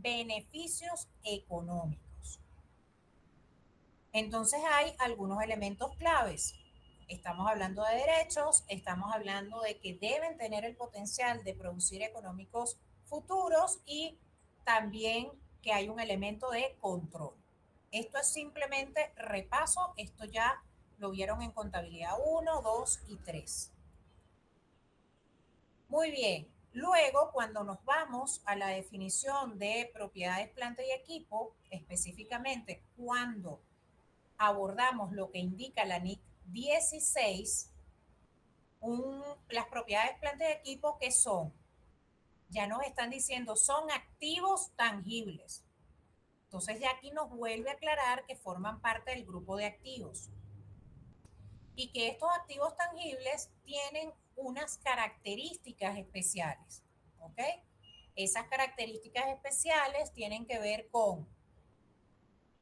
beneficios económicos. Entonces hay algunos elementos claves. Estamos hablando de derechos, estamos hablando de que deben tener el potencial de producir económicos futuros y también que hay un elemento de control. Esto es simplemente repaso, esto ya lo vieron en contabilidad 1, 2 y 3. Muy bien, luego cuando nos vamos a la definición de propiedades, planta y equipo, específicamente cuando abordamos lo que indica la NIC 16, las propiedades, planta y equipo que son, ya nos están diciendo, son activos tangibles. Entonces ya aquí nos vuelve a aclarar que forman parte del grupo de activos y que estos activos tangibles tienen unas características especiales, ¿ok? Esas características especiales tienen que ver con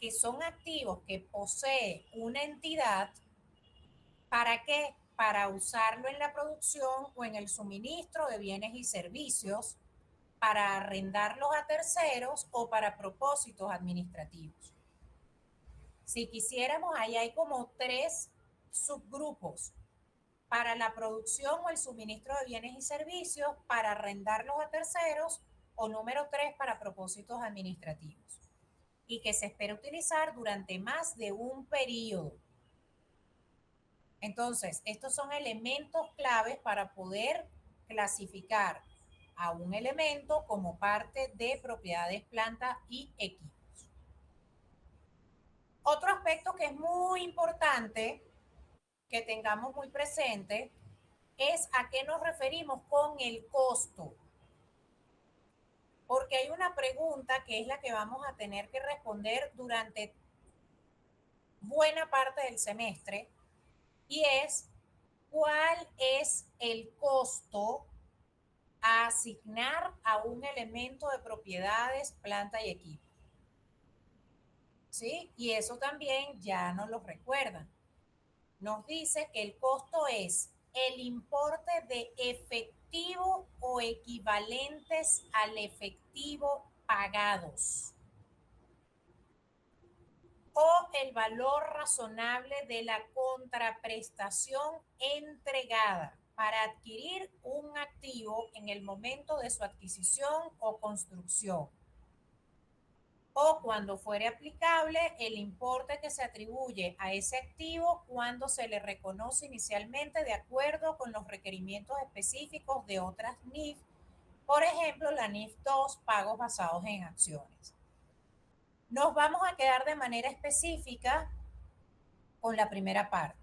que son activos que posee una entidad. ¿Para qué? Para usarlo en la producción o en el suministro de bienes y servicios, para arrendarlos a terceros o para propósitos administrativos. Si quisiéramos, ahí hay como 3 subgrupos: para la producción o el suministro de bienes y servicios, para arrendarlos a terceros, o número 3, para propósitos administrativos, y que se espera utilizar durante más de un periodo. Entonces, estos son elementos claves para poder clasificar a un elemento como parte de propiedades, planta y equipos. Otro aspecto que es muy importante que tengamos muy presente es a qué nos referimos con el costo. Porque hay una pregunta que es la que vamos a tener que responder durante buena parte del semestre, y es: ¿cuál es el costo a asignar a un elemento de propiedades, planta y equipo? ¿Sí? Y eso también ya nos lo recuerdan. Nos dice que el costo es el importe de efectivo o equivalentes al efectivo pagados, o el valor razonable de la contraprestación entregada para adquirir un activo en el momento de su adquisición o construcción, o cuando fuere aplicable el importe que se atribuye a ese activo cuando se le reconoce inicialmente de acuerdo con los requerimientos específicos de otras NIF, por ejemplo la NIF 2, pagos basados en acciones. Nos vamos a quedar de manera específica con la primera parte.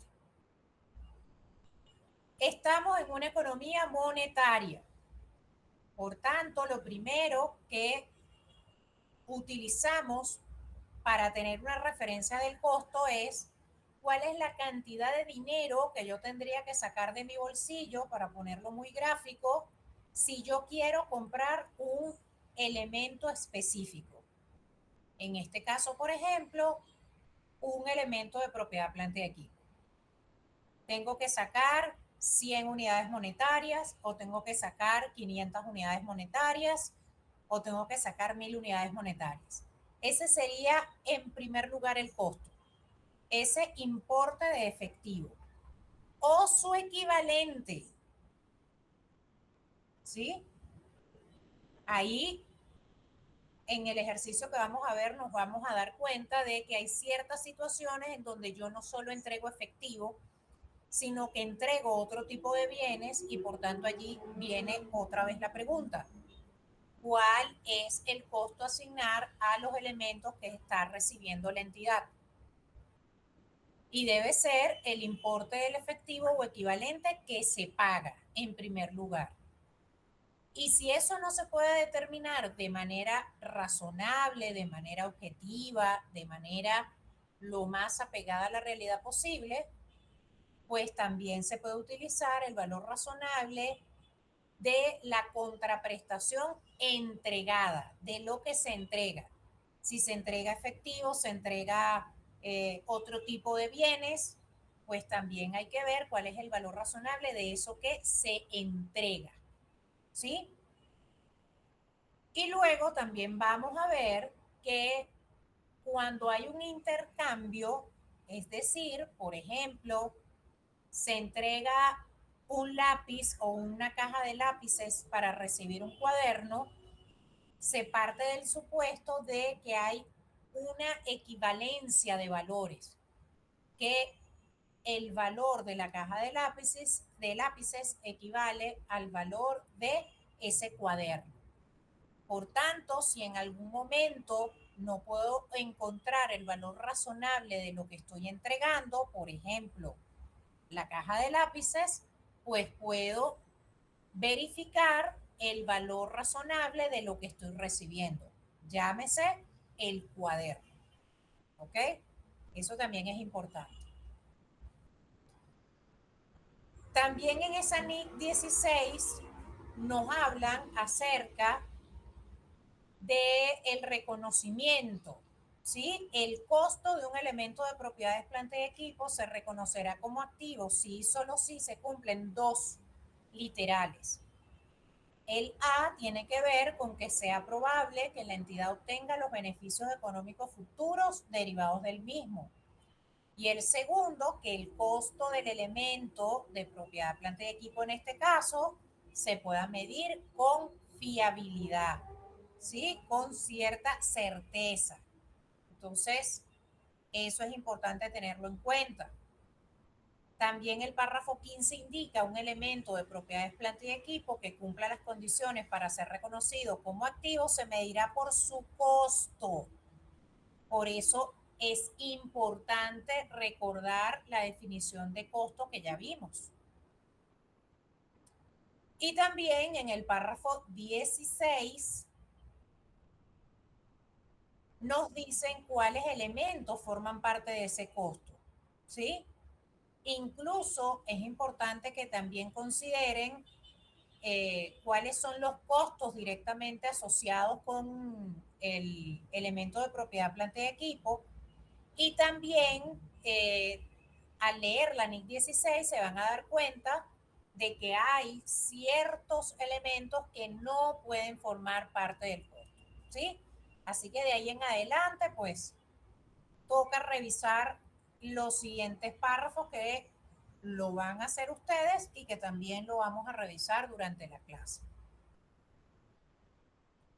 Estamos en una economía monetaria. Por tanto, lo primero que utilizamos para tener una referencia del costo es cuál es la cantidad de dinero que yo tendría que sacar de mi bolsillo, para ponerlo muy gráfico, si yo quiero comprar un elemento específico. En este caso, por ejemplo, un elemento de propiedad, planta y equipo. Tengo que sacar 100 unidades monetarias, o tengo que sacar 500 unidades monetarias, o tengo que sacar 1000 unidades monetarias. Ese sería en primer lugar el costo, ese importe de efectivo o su equivalente, ¿sí? Ahí en el ejercicio que vamos a ver nos vamos a dar cuenta de que hay ciertas situaciones en donde yo no solo entrego efectivo, sino que entrego otro tipo de bienes, y por tanto allí viene otra vez la pregunta: ¿cuál es el costo a asignar a los elementos que está recibiendo la entidad? Y debe ser el importe del efectivo o equivalente que se paga en primer lugar. Y si eso no se puede determinar de manera razonable, de manera objetiva, de manera lo más apegada a la realidad posible, pues también se puede utilizar el valor razonable de la contraprestación entregada, de lo que se entrega. Si se entrega efectivo, se entrega otro tipo de bienes, pues también hay que ver cuál es el valor razonable de eso que se entrega, ¿sí? Y luego también vamos a ver que cuando hay un intercambio, es decir, por ejemplo, se entrega un lápiz o una caja de lápices para recibir un cuaderno, se parte del supuesto de que hay una equivalencia de valores, que el valor de la caja de lápices equivale al valor de ese cuaderno. Por tanto, si en algún momento no puedo encontrar el valor razonable de lo que estoy entregando, por ejemplo, la caja de lápices, pues puedo verificar el valor razonable de lo que estoy recibiendo. Llámese el cuaderno. ¿Ok? Eso también es importante. También en esa NIC 16 nos hablan acerca del reconocimiento. ¿Sí? El costo de un elemento de propiedades, planta y equipo se reconocerá como activo si y solo si se cumplen dos literales. El A tiene que ver con que sea probable que la entidad obtenga los beneficios económicos futuros derivados del mismo. Y el segundo, que el costo del elemento de propiedad, planta y equipo en este caso se pueda medir con fiabilidad, ¿sí? Con cierta certeza. Entonces, eso es importante tenerlo en cuenta. También el párrafo 15 indica un elemento de propiedades, planta y equipo que cumpla las condiciones para ser reconocido como activo, se medirá por su costo. Por eso es importante recordar la definición de costo que ya vimos. Y también en el párrafo 16 nos dicen cuáles elementos forman parte de ese costo, ¿sí? Incluso es importante que también consideren cuáles son los costos directamente asociados con el elemento de propiedad, planta y equipo. Y también al leer la NIC 16 se van a dar cuenta de que hay ciertos elementos que no pueden formar parte del costo, ¿sí? Así que de ahí en adelante, pues, toca revisar los siguientes párrafos que lo van a hacer ustedes y que también lo vamos a revisar durante la clase.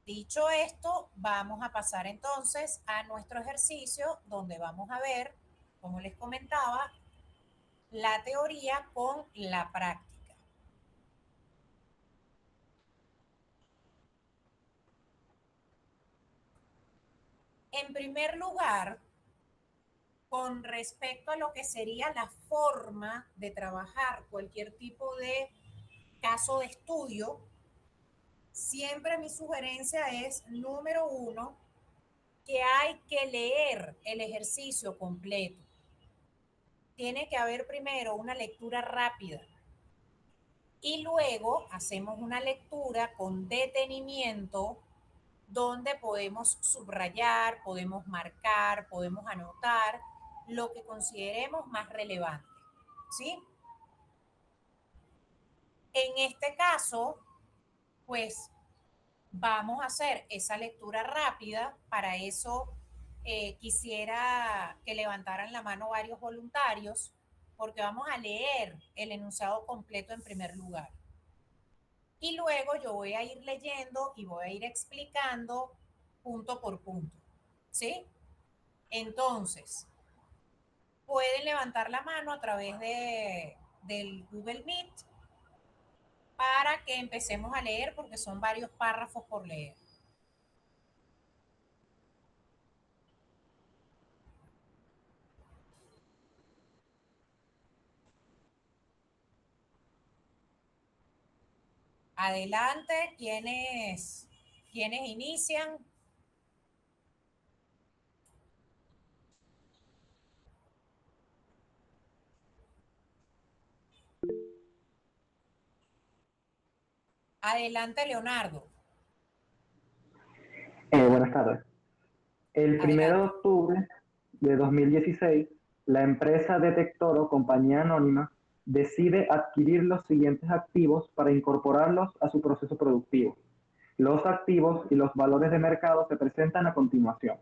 Dicho esto, vamos a pasar entonces a nuestro ejercicio donde vamos a ver, como les comentaba, la teoría con la práctica. En primer lugar, con respecto a lo que sería la forma de trabajar cualquier tipo de caso de estudio, siempre mi sugerencia es, número uno, que hay que leer el ejercicio completo. Tiene que haber primero una lectura rápida y luego hacemos una lectura con detenimiento donde podemos subrayar, podemos marcar, podemos anotar lo que consideremos más relevante, ¿sí? En este caso, pues vamos a hacer esa lectura rápida. Para eso quisiera que levantaran la mano varios voluntarios porque vamos a leer el enunciado completo en primer lugar. Y luego yo voy a ir leyendo y voy a ir explicando punto por punto, ¿sí? Entonces, pueden levantar la mano a través del Google Meet para que empecemos a leer porque son varios párrafos por leer. Adelante, ¿quiénes inician? Adelante, Leonardo. Buenas tardes. El 1 de Adelante. octubre de 2016, la empresa Detector o Compañía Anónima decide adquirir los siguientes activos para incorporarlos a su proceso productivo. Los activos y los valores de mercado se presentan a continuación.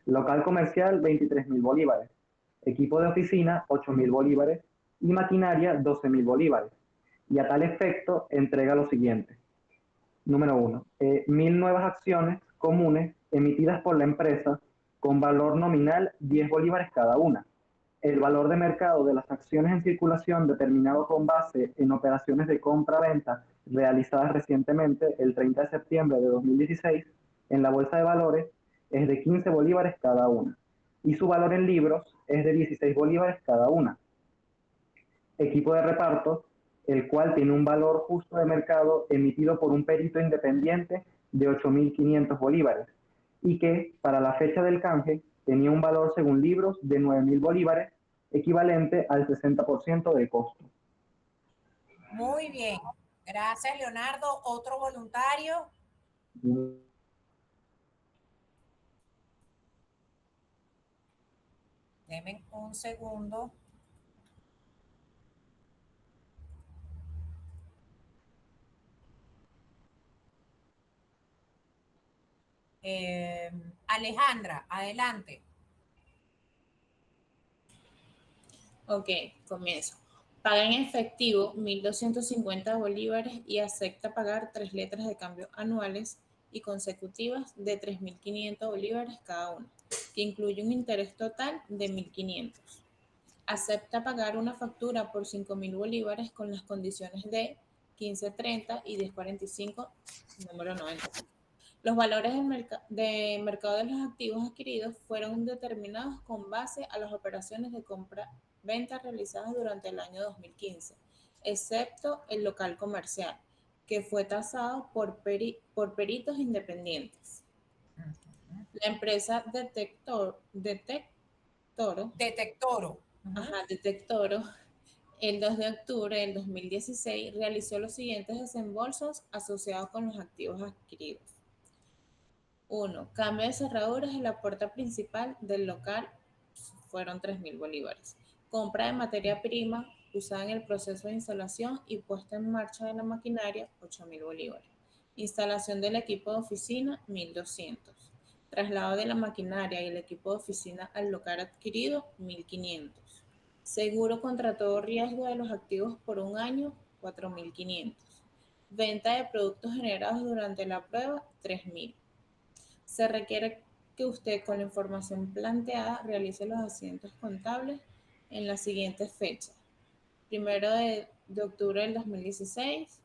Local comercial, 23.000 bolívares. Equipo de oficina, 8.000 bolívares. Y maquinaria, 12.000 bolívares. Y a tal efecto, entrega lo siguiente. Número 1. 1.000 nuevas acciones comunes emitidas por la empresa con valor nominal 10 bolívares cada una. El valor de mercado de las acciones en circulación determinado con base en operaciones de compra-venta realizadas recientemente el 30 de septiembre de 2016 en la Bolsa de Valores es de 15 bolívares cada una y su valor en libros es de 16 bolívares cada una. Equipo de reparto, el cual tiene un valor justo de mercado emitido por un perito independiente de 8.500 bolívares y que para la fecha del canje tenía un valor según libros de 9.000 bolívares, equivalente al 60% del costo. Muy bien. Gracias, Leonardo. ¿Otro voluntario? Denme un segundo. Alejandra, adelante. Ok, comienzo. Paga en efectivo 1.250 bolívares y acepta pagar 3 letras de cambio anuales y consecutivas de 3.500 bolívares cada una, que incluye un interés total de 1.500. Acepta pagar una factura por 5.000 bolívares con las condiciones de 15.30 y 10.45, número 90. Los valores de mercado de los activos adquiridos fueron determinados con base a las operaciones de compra-venta realizadas durante el año 2015, excepto el local comercial, que fue tasado por peritos independientes. La empresa Detectoro, el 2 de octubre del 2016 realizó los siguientes desembolsos asociados con los activos adquiridos. 1. Cambio de cerraduras en la puerta principal del local, fueron 3.000 bolívares. Compra de materia prima usada en el proceso de instalación y puesta en marcha de la maquinaria, 8.000 bolívares. Instalación del equipo de oficina, 1.200. Traslado de la maquinaria y el equipo de oficina al local adquirido, 1.500. Seguro contra todo riesgo de los activos por un año, 4.500. Venta de productos generados durante la prueba, 3.000. Se requiere que usted, con la información planteada, realice los asientos contables en las siguientes fechas. 1 de octubre del 2016,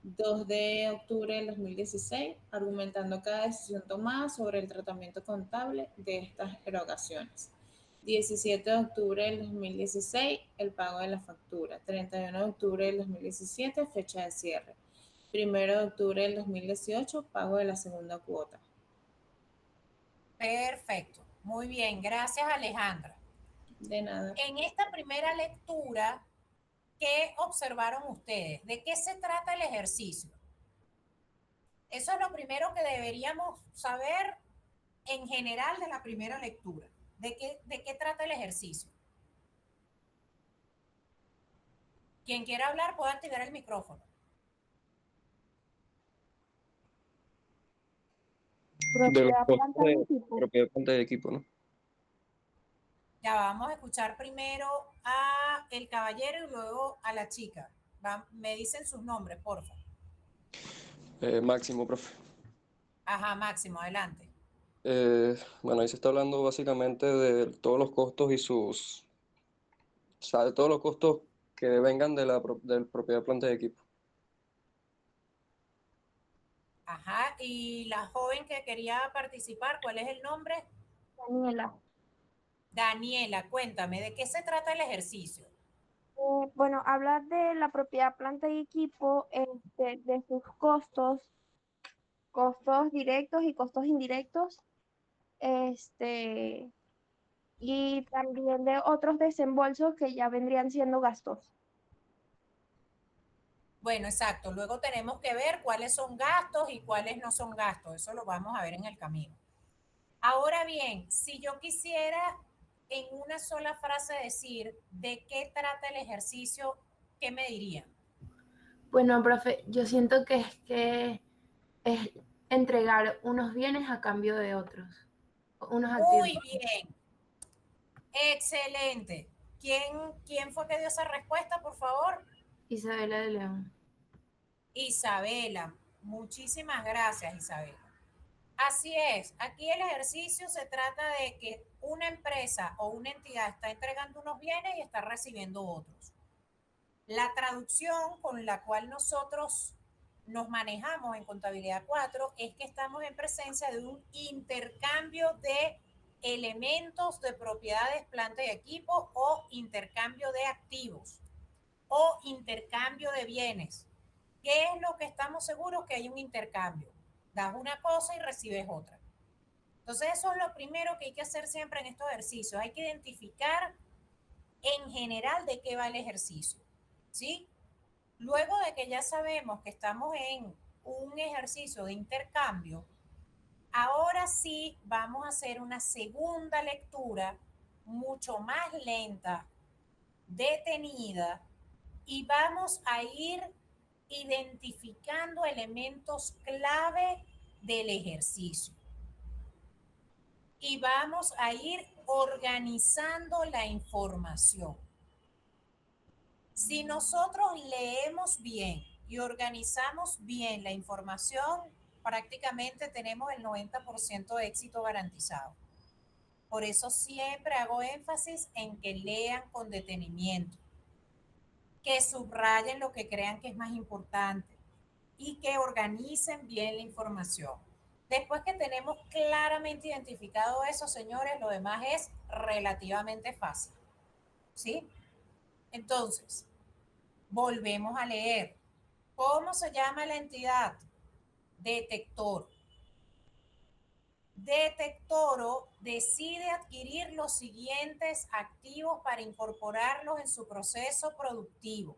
2 de octubre del 2016, argumentando cada decisión tomada sobre el tratamiento contable de estas erogaciones. 17 de octubre del 2016, el pago de la factura. 31 de octubre del 2017, fecha de cierre. 1 de octubre del 2018, pago de la segunda cuota. Perfecto. Muy bien. Gracias, Alejandra. De nada. En esta primera lectura, ¿qué observaron ustedes? ¿De qué se trata el ejercicio? Eso es lo primero que deberíamos saber en general de la primera lectura. ¿De qué trata el ejercicio? Quien quiera hablar puede activar el micrófono. De los costos de propiedad planta de equipo, ¿no? Ya vamos a escuchar primero a el caballero y luego a la chica. Me dicen sus nombres, por favor. Máximo, profe. Ajá, Máximo, adelante. Bueno, ahí se está hablando básicamente de todos los costos y sus, o sea, de todos los costos que vengan de la propiedad planta de equipo. Ajá, y la joven que quería participar, ¿cuál es el nombre? Daniela. Daniela, cuéntame, ¿de qué se trata el ejercicio? Bueno, hablar de la propiedad planta y equipo, de sus costos, costos directos y costos indirectos, y también de otros desembolsos que ya vendrían siendo gastos. Bueno, exacto. Luego tenemos que ver cuáles son gastos y cuáles no son gastos. Eso lo vamos a ver en el camino. Ahora bien, si yo quisiera en una sola frase decir de qué trata el ejercicio, ¿qué me dirían? Bueno, profe, yo siento que es que es entregar unos bienes a cambio de otros, unos activos. Muy bien. Excelente. ¿Quién fue que dio esa respuesta, por favor? Isabela de León. Isabela. Muchísimas gracias, Isabela. Así es. Aquí el ejercicio se trata de que una empresa o una entidad está entregando unos bienes y está recibiendo otros. La traducción con la cual nosotros nos manejamos en Contabilidad 4 es que estamos en presencia de un intercambio de elementos de propiedades, planta y equipo, o intercambio de activos o intercambio de bienes. ¿Qué es lo que estamos seguros? Que hay un intercambio. Das una cosa y recibes otra. Entonces eso es lo primero que hay que hacer siempre en estos ejercicios. Hay que identificar en general de qué va el ejercicio, ¿sí? Luego de que ya sabemos que estamos en un ejercicio de intercambio, ahora sí vamos a hacer una segunda lectura mucho más lenta, detenida, y vamos a ir identificando elementos clave del ejercicio. Y vamos a ir organizando la información. Si nosotros leemos bien y organizamos bien la información, prácticamente tenemos el 90% de éxito garantizado. Por eso siempre hago énfasis en que lean con detenimiento, que subrayen lo que crean que es más importante y que organicen bien la información. Después que tenemos claramente identificado eso, señores, lo demás es relativamente fácil, ¿sí? Entonces, volvemos a leer. ¿Cómo se llama la entidad? Detector. Detectoro decide adquirir los siguientes activos para incorporarlos en su proceso productivo.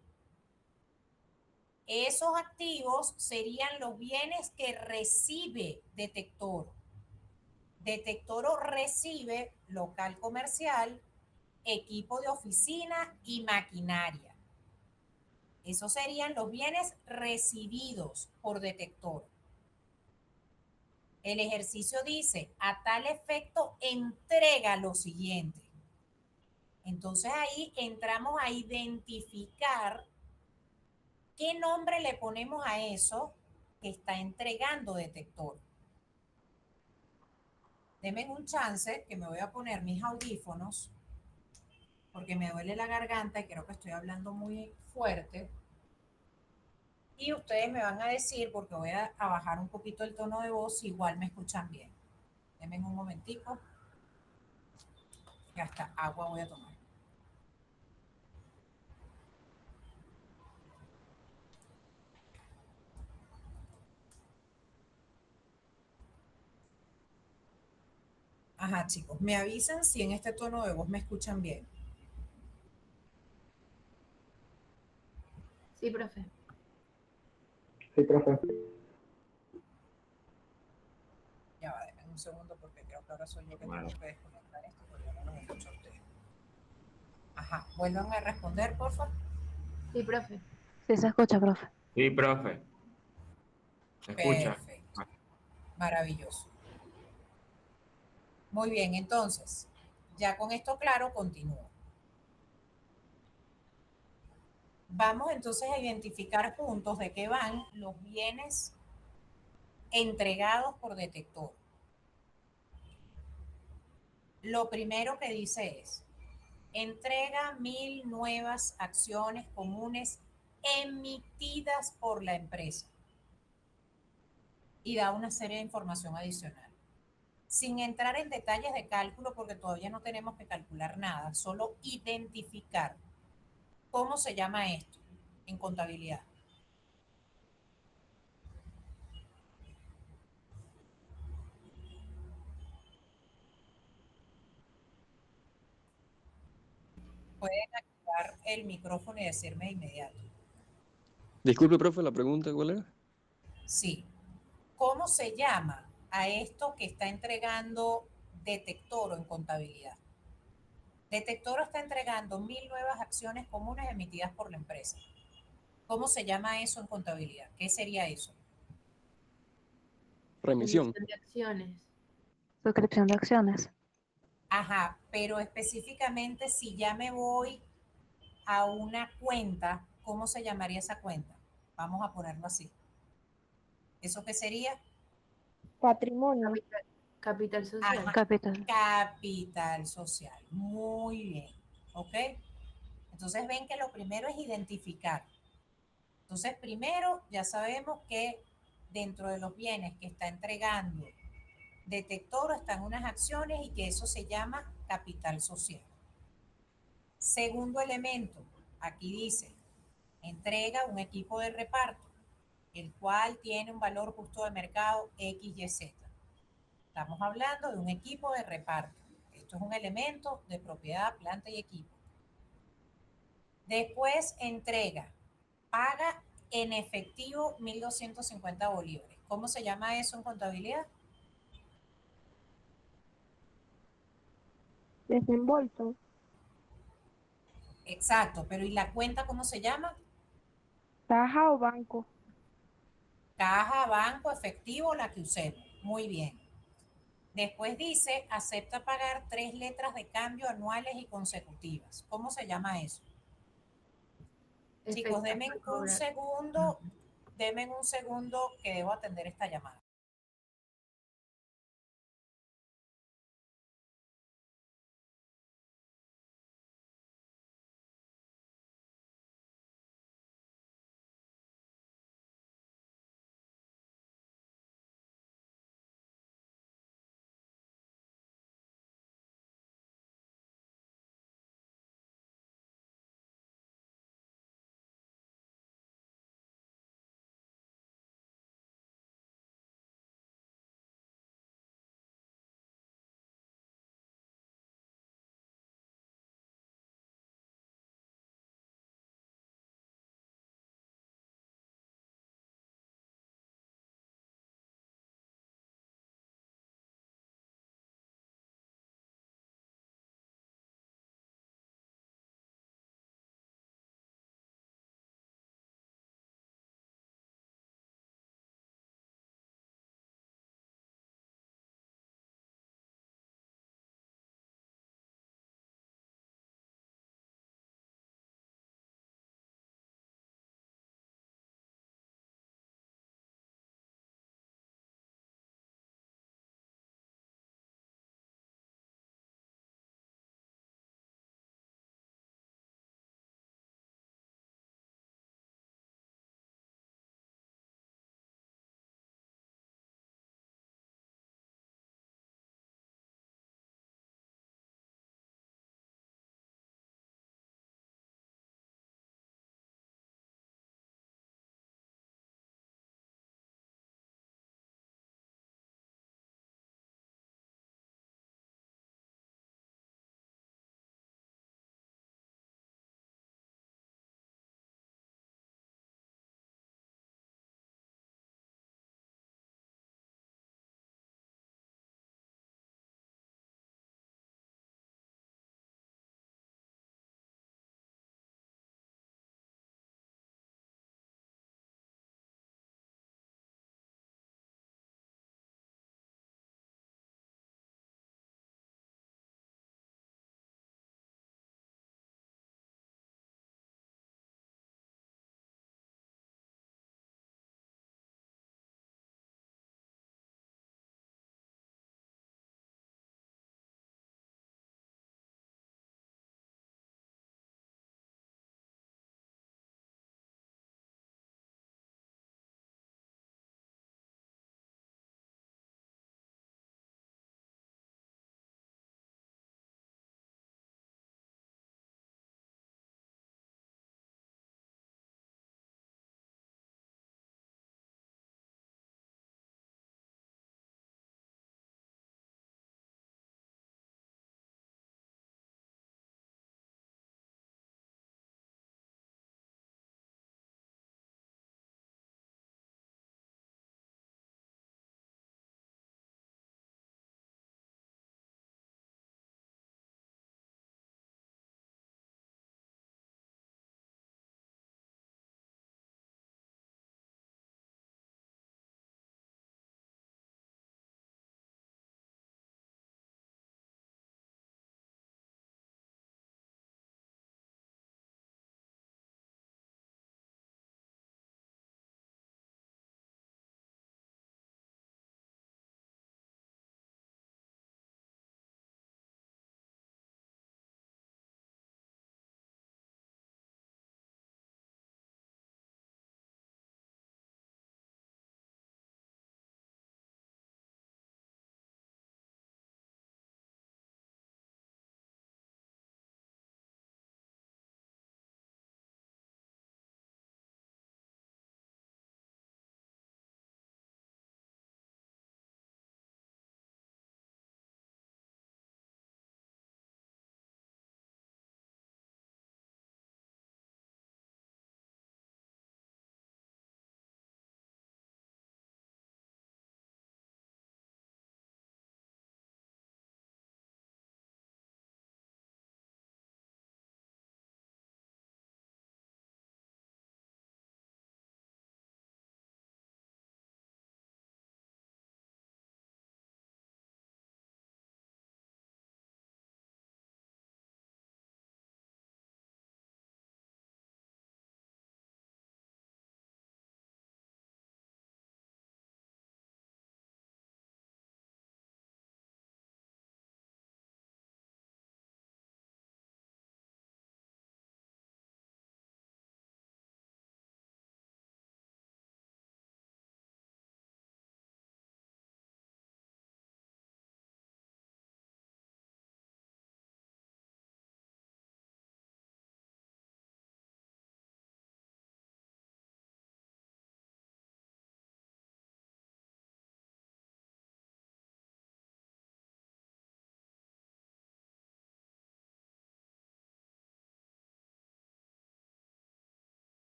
Esos activos serían los bienes que recibe Detectoro. Detectoro recibe local comercial, equipo de oficina y maquinaria. Esos serían los bienes recibidos por Detectoro. El ejercicio dice, a tal efecto, entrega lo siguiente. Entonces ahí entramos a identificar qué nombre le ponemos a eso que está entregando Detector. Denme un chance que me voy a poner mis audífonos porque me duele la garganta y creo que estoy hablando muy fuerte. Y ustedes me van a decir, porque voy a bajar un poquito el tono de voz, si igual me escuchan bien. Denme un momentico. Y hasta agua voy a tomar. Ajá, chicos, me avisan si en este tono de voz me escuchan bien. Sí, profe. Sí, profe. Ya va, denme un segundo porque creo que ahora soy yo que tengo que desconectar esto porque no los escucho a ustedes. Ajá, vuelvan a responder, por favor. Sí, profe. Sí se escucha, profe. Sí, profe. ¿Se escucha? Perfecto, maravilloso. Muy bien, entonces, ya con esto claro, continúo. Vamos entonces a identificar juntos de qué van los bienes entregados por Detector. Lo primero que dice es, entrega 1000 nuevas acciones comunes emitidas por la empresa. Y da una serie de información adicional. Sin entrar en detalles de cálculo, porque todavía no tenemos que calcular nada, solo identificar cómo se llama esto en contabilidad. Pueden activar el micrófono y decirme de inmediato. Disculpe, profe, la pregunta, ¿cuál era? Sí. ¿Cómo se llama a esto que está entregando Detectoro en contabilidad? Detectoro está entregando 1000 nuevas acciones comunes emitidas por la empresa. ¿Cómo se llama eso en contabilidad? ¿Qué sería eso? Remisión. Emisión de acciones. Suscripción de acciones. Ajá, pero específicamente si ya me voy a una cuenta, ¿cómo se llamaría esa cuenta? Vamos a ponerlo así. ¿Eso qué sería? Patrimonio. Capital social. Ajá, Capital. capital social. Muy bien, ¿ok? Entonces ven que lo primero es identificar. Entonces primero ya sabemos que dentro de los bienes que está entregando Detector están unas acciones y que eso se llama capital social. Segundo elemento, aquí dice, entrega un equipo de reparto, el cual tiene un valor justo de mercado XYZ. Estamos hablando de un equipo de reparto. Esto es un elemento de propiedad, planta y equipo. Después entrega, paga en efectivo 1.250 bolívares. ¿Cómo se llama eso en contabilidad? Desembolso. Exacto, pero ¿y la cuenta cómo se llama? Caja o banco. Caja, banco, efectivo, la que usemos. Muy bien. Después dice, acepta pagar 3 letras de cambio anuales y consecutivas. ¿Cómo se llama eso? Chicos, denme un segundo que debo atender esta llamada.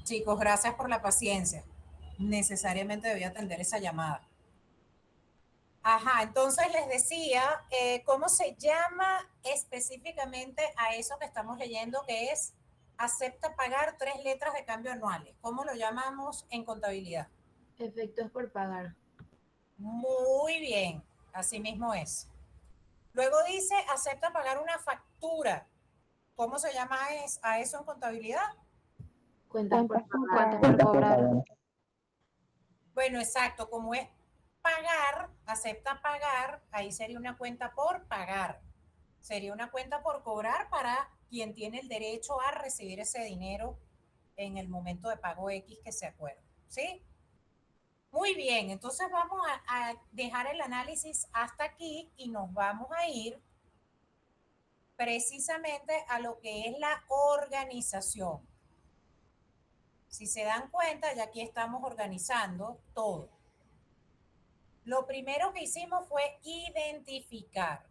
Chicos, gracias por la paciencia. Necesariamente debía atender esa llamada. Ajá, entonces les decía, ¿cómo se llama específicamente a eso que estamos leyendo, que es acepta pagar 3 letras de cambio anuales? ¿Cómo lo llamamos en contabilidad? Efectos por pagar. Muy bien, así mismo es. Luego dice, acepta pagar una factura. ¿Cómo se llama a eso en contabilidad? Cuentas por pagar. Cuentas por cobrar. Bueno, exacto, como es pagar, acepta pagar, ahí sería una cuenta por pagar. Sería una cuenta por cobrar para quien tiene el derecho a recibir ese dinero en el momento de pago X que se acuerde. ¿Sí? Muy bien, entonces vamos a dejar el análisis hasta aquí y nos vamos a ir precisamente a lo que es la organización. Si se dan cuenta, ya aquí estamos organizando todo. Lo primero que hicimos fue identificar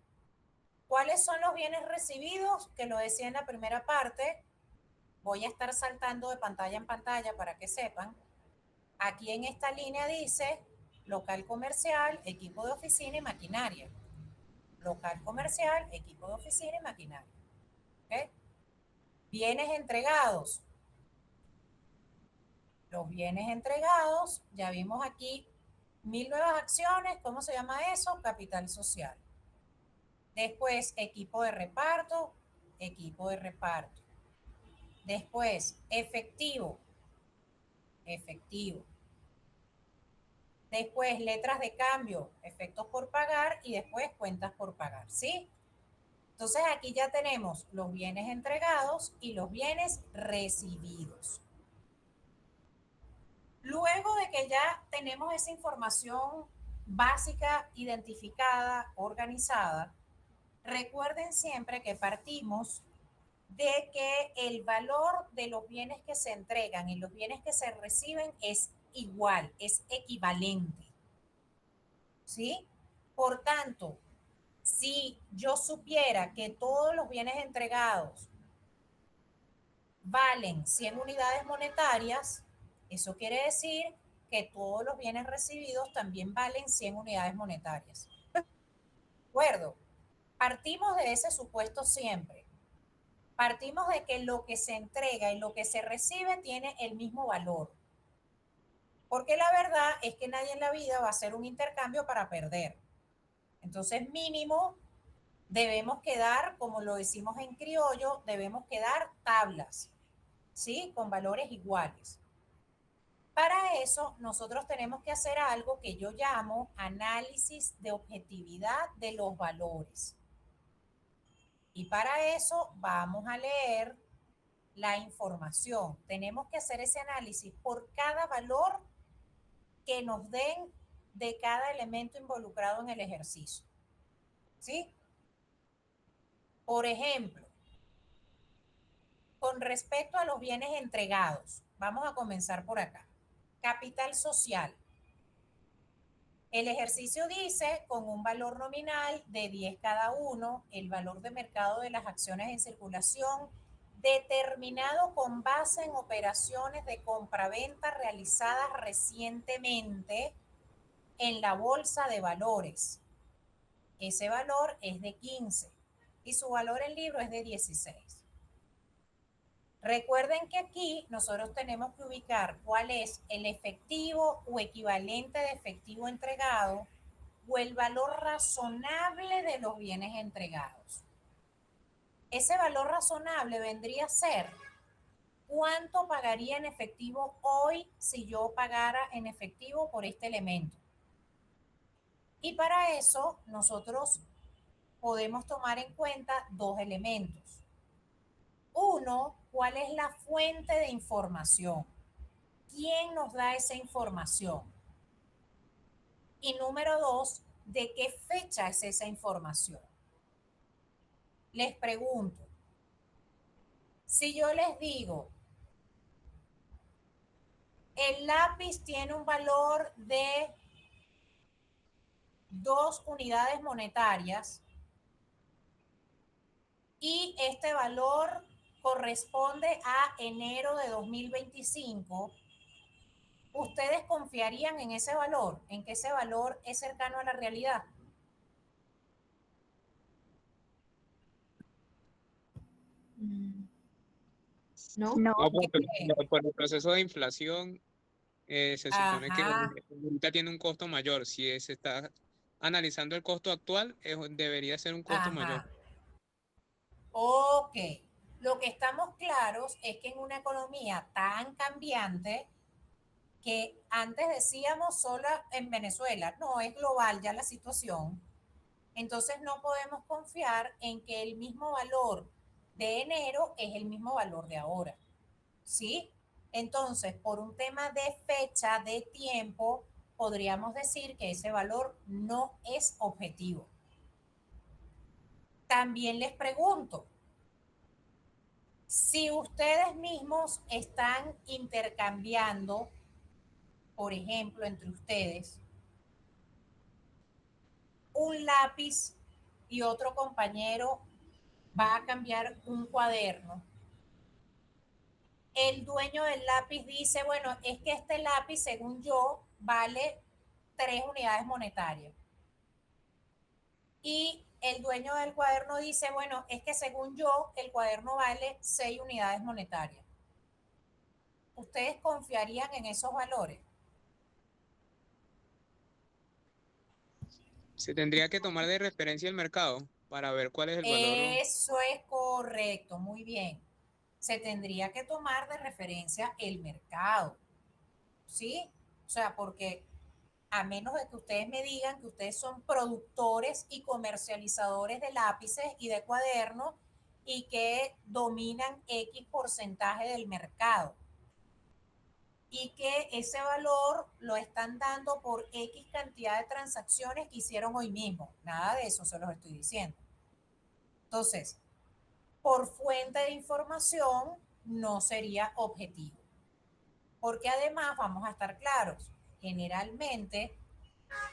cuáles son los bienes recibidos, que lo decía en la primera parte. Voy a estar saltando de pantalla en pantalla para que sepan. Aquí en esta línea dice local comercial, equipo de oficina y maquinaria. Local comercial, equipo de oficina y maquinaria. ¿Okay? Bienes entregados. Los bienes entregados, ya vimos aquí 1000 nuevas acciones. ¿Cómo se llama eso? Capital social. Después, equipo de reparto, equipo de reparto. Después, efectivo, efectivo. Después, letras de cambio, efectos por pagar y después cuentas por pagar, ¿sí? Entonces aquí ya tenemos los bienes entregados y los bienes recibidos. Luego de que ya tenemos esa información básica, identificada, organizada, recuerden siempre que partimos de que el valor de los bienes que se entregan y los bienes que se reciben es igual, es equivalente. ¿Sí? Por tanto, si yo supiera que todos los bienes entregados valen 100 unidades monetarias, eso quiere decir que todos los bienes recibidos también valen 100 unidades monetarias. ¿De acuerdo? Partimos de ese supuesto siempre. Partimos de que lo que se entrega y lo que se recibe tiene el mismo valor. Porque la verdad es que nadie en la vida va a hacer un intercambio para perder. Entonces, mínimo, debemos quedar, como lo decimos en criollo, debemos quedar tablas, ¿sí? Con valores iguales. Para eso, nosotros tenemos que hacer algo que yo llamo análisis de objetividad de los valores. Y para eso vamos a leer la información. Tenemos que hacer ese análisis por cada valor que nos den de cada elemento involucrado en el ejercicio. ¿Sí? Por ejemplo, con respecto a los bienes entregados, vamos a comenzar por acá. Capital social. El ejercicio dice, con un valor nominal de 10 cada uno, el valor de mercado de las acciones en circulación determinado con base en operaciones de compraventa realizadas recientemente en la bolsa de valores. Ese valor es de 15 y su valor en libro es de 16. Recuerden que aquí nosotros tenemos que ubicar cuál es el efectivo o equivalente de efectivo entregado o el valor razonable de los bienes entregados. Ese valor razonable vendría a ser cuánto pagaría en efectivo hoy si yo pagara en efectivo por este elemento. Y para eso nosotros podemos tomar en cuenta dos elementos. Uno, ¿cuál es la fuente de información? ¿Quién nos da esa información? Y número dos, ¿de qué fecha es esa información? Les pregunto, si yo les digo, el lápiz tiene un valor de 2 unidades monetarias y este valor corresponde a enero de 2025, ¿ustedes confiarían en ese valor, en que ese valor es cercano a la realidad? No. No, No, porque por el proceso de inflación se supone que Ajá, ahorita tiene un costo mayor. Si se está analizando el costo actual, debería ser un costo mayor. ajá. Ok. Lo que estamos claros es que en una economía tan cambiante, que antes decíamos solo en Venezuela, no, es global ya la situación, entonces no podemos confiar en que el mismo valor de enero es el mismo valor de ahora, ¿sí? Entonces, por un tema de fecha, de tiempo, podríamos decir que ese valor no es objetivo. También les pregunto, si ustedes mismos están intercambiando, por ejemplo, entre ustedes, un lápiz y otro compañero va a cambiar un cuaderno, el dueño del lápiz dice, bueno, es que este lápiz, según yo, vale 3 unidades monetarias. Y el dueño del cuaderno dice, bueno, es que según yo, el cuaderno vale 6 unidades monetarias. ¿Ustedes confiarían en esos valores? Se tendría que tomar de referencia el mercado para ver cuál es el valor. Eso es correcto, muy bien. Se tendría que tomar de referencia el mercado, ¿sí? O sea, porque a menos de que ustedes me digan que ustedes son productores y comercializadores de lápices y de cuadernos y que dominan X porcentaje del mercado y que ese valor lo están dando por X cantidad de transacciones que hicieron hoy mismo. Nada de eso se los estoy diciendo. Entonces, por fuente de información no sería objetivo. Porque además, vamos a estar claros, generalmente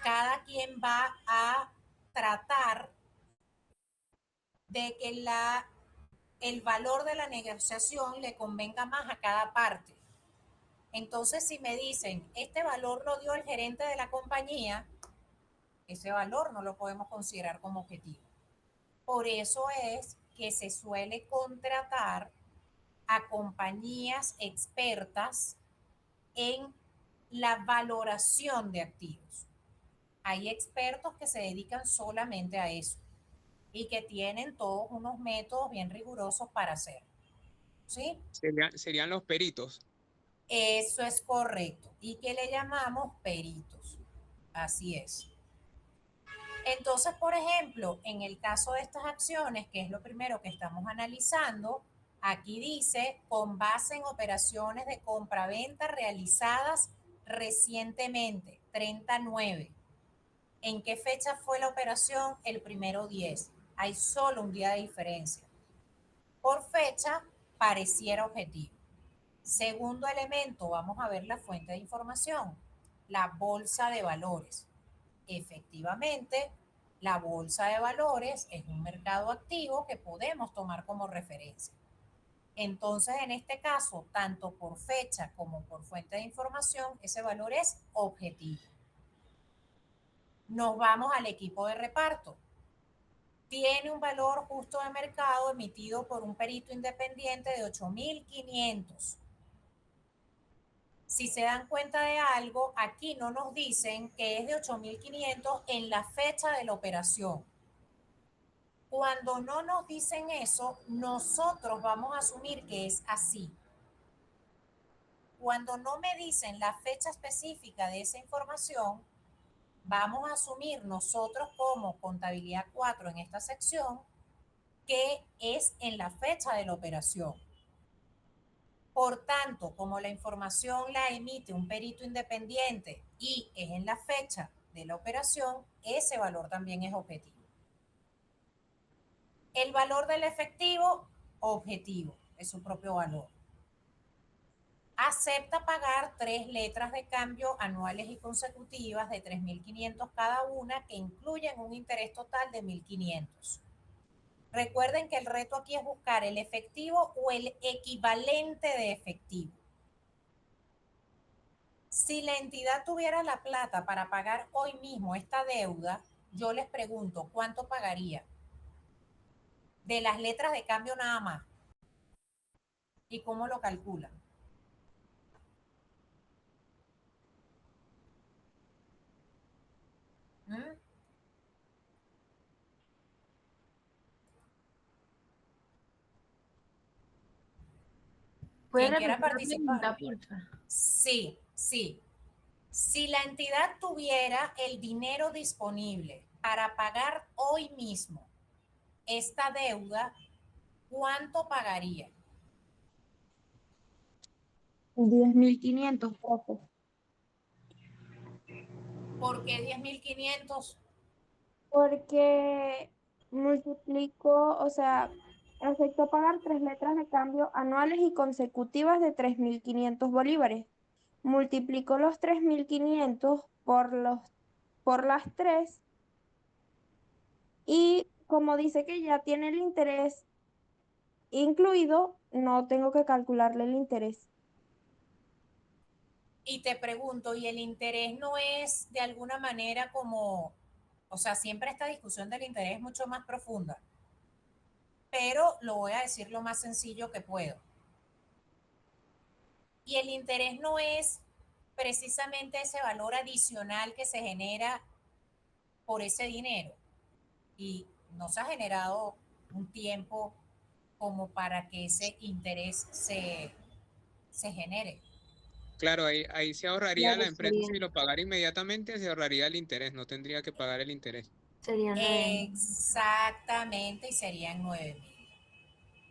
cada quien va a tratar de que el valor de la negociación le convenga más a cada parte. Entonces, si me dicen, este valor lo dio el gerente de la compañía, ese valor no lo podemos considerar como objetivo. Por eso es que se suele contratar a compañías expertas en la valoración de activos. Hay expertos que se dedican solamente a eso y que tienen todos unos métodos bien rigurosos para hacerlo. ¿Sí? Serían los peritos. Eso es correcto. Y que le llamamos peritos. Así es. Entonces, por ejemplo, en el caso de estas acciones, que es lo primero que estamos analizando, aquí dice, con base en operaciones de compraventa realizadas recientemente, 39. ¿En qué fecha fue la operación? El 1/10. Hay solo un día de diferencia. Por fecha, pareciera objetivo. Segundo elemento, vamos a ver la fuente de información, la bolsa de valores. Efectivamente, la bolsa de valores es un mercado activo que podemos tomar como referencia. Entonces, en este caso, tanto por fecha como por fuente de información, ese valor es objetivo. Nos vamos al equipo de reparto. Tiene un valor justo de mercado emitido por un perito independiente de 8.500. Si se dan cuenta de algo, aquí no nos dicen que es de 8.500 en la fecha de la operación. Cuando no nos dicen eso, nosotros vamos a asumir que es así. Cuando no me dicen la fecha específica de esa información, vamos a asumir nosotros como contabilidad 4 en esta sección que es en la fecha de la operación. Por tanto, como la información la emite un perito independiente y es en la fecha de la operación, ese valor también es objetivo. El valor del efectivo, objetivo, es su propio valor. Acepta pagar 3 letras de cambio anuales y consecutivas de 3.500 cada una, que incluyen un interés total de 1.500. Recuerden que el reto aquí es buscar el efectivo o el equivalente de efectivo. Si la entidad tuviera la plata para pagar hoy mismo esta deuda, yo les pregunto, ¿cuánto pagaría? De las letras de cambio nada más. ¿Y cómo lo calculan? ¿Mm? ¿Puede ¿Quién quiera repetir la participar? pregunta, porfa? Sí, sí. Si la entidad tuviera el dinero disponible para pagar hoy mismo esta deuda, ¿cuánto pagaría? 10.500, profe. ¿Por qué 10.500? Porque multiplicó, o sea, aceptó pagar 3 letras de cambio anuales y consecutivas de 3.500 bolívares. Multiplicó los 3.500 por las tres y como dice que ya tiene el interés incluido, no tengo que calcularle el interés. Y te pregunto, ¿y el interés no es de alguna manera como, o sea, siempre esta discusión del interés es mucho más profunda, pero lo voy a decir lo más sencillo que puedo. Y el interés no es precisamente ese valor adicional que se genera por ese dinero. Y no se ha generado un tiempo como para que ese interés se genere. Claro, ahí se ahorraría Claro, la empresa si lo pagara inmediatamente, se ahorraría el interés, no tendría que pagar el interés. serían 9.000. Exactamente, y serían 9.000.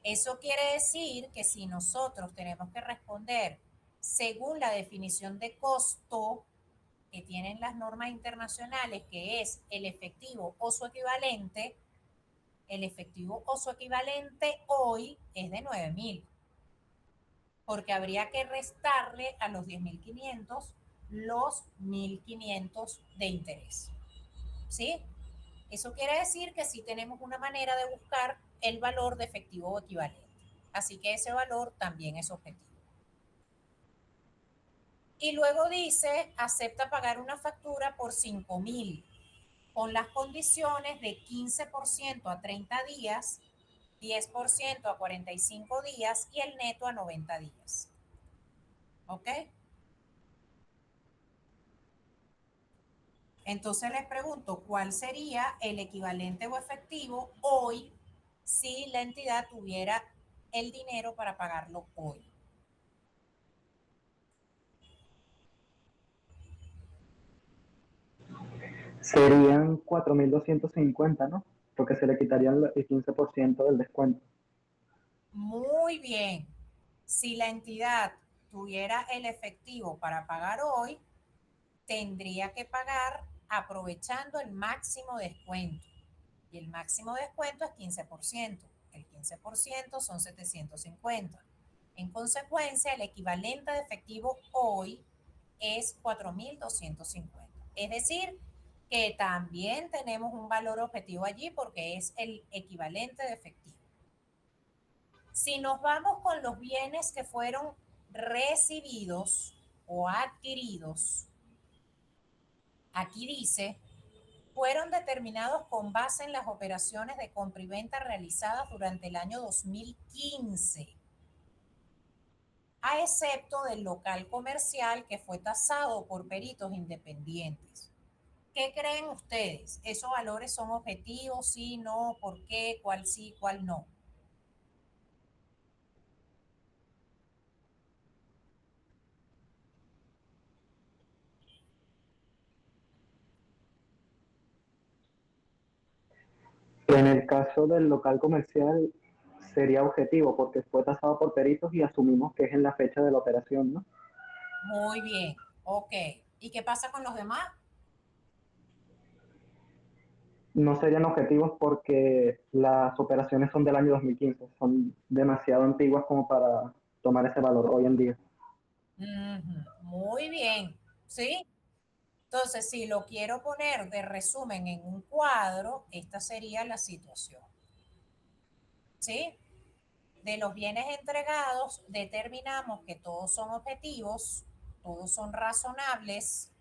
Eso quiere decir que si nosotros tenemos que responder según la definición de costo que tienen las normas internacionales, que es el efectivo o su equivalente, el efectivo o su equivalente hoy es de 9.000, porque habría que restarle a los 10.500 los 1.500 de interés. ¿Sí? Eso quiere decir que sí tenemos una manera de buscar el valor de efectivo o equivalente. Así que ese valor también es objetivo. Y luego dice, acepta pagar una factura por 5.000 con las condiciones de 15% a 30 días, 10% a 45 días y el neto a 90 días. ¿Ok? Entonces les pregunto, ¿cuál sería el equivalente o efectivo hoy si la entidad tuviera el dinero para pagarlo hoy? Serían 4.250, ¿no? Porque se le quitarían el 15% del descuento. Muy bien. Si la entidad tuviera el efectivo para pagar hoy, tendría que pagar aprovechando el máximo descuento. Y el máximo descuento es 15%. El 15% son 750. En consecuencia, el equivalente de efectivo hoy es 4.250. Es decir, que también tenemos un valor objetivo allí porque es el equivalente de efectivo. Si nos vamos con los bienes que fueron recibidos o adquiridos, aquí dice, fueron determinados con base en las operaciones de compra y venta realizadas durante el año 2015, a excepto del local comercial que fue tasado por peritos independientes. ¿Qué creen ustedes? ¿Esos valores son objetivos? ¿Sí, no? ¿Por qué? ¿Cuál sí, cuál no? En el caso del local comercial sería objetivo porque fue tasado por peritos y asumimos que es en la fecha de la operación, ¿no? Muy bien, ok. ¿Y qué pasa con los demás? No serían objetivos porque las operaciones son del año 2015, son demasiado antiguas como para tomar ese valor hoy en día. Muy bien, ¿sí? Entonces, si lo quiero poner de resumen en un cuadro, esta sería la situación. ¿sí? De los bienes entregados determinamos que todos son objetivos, todos son razonables,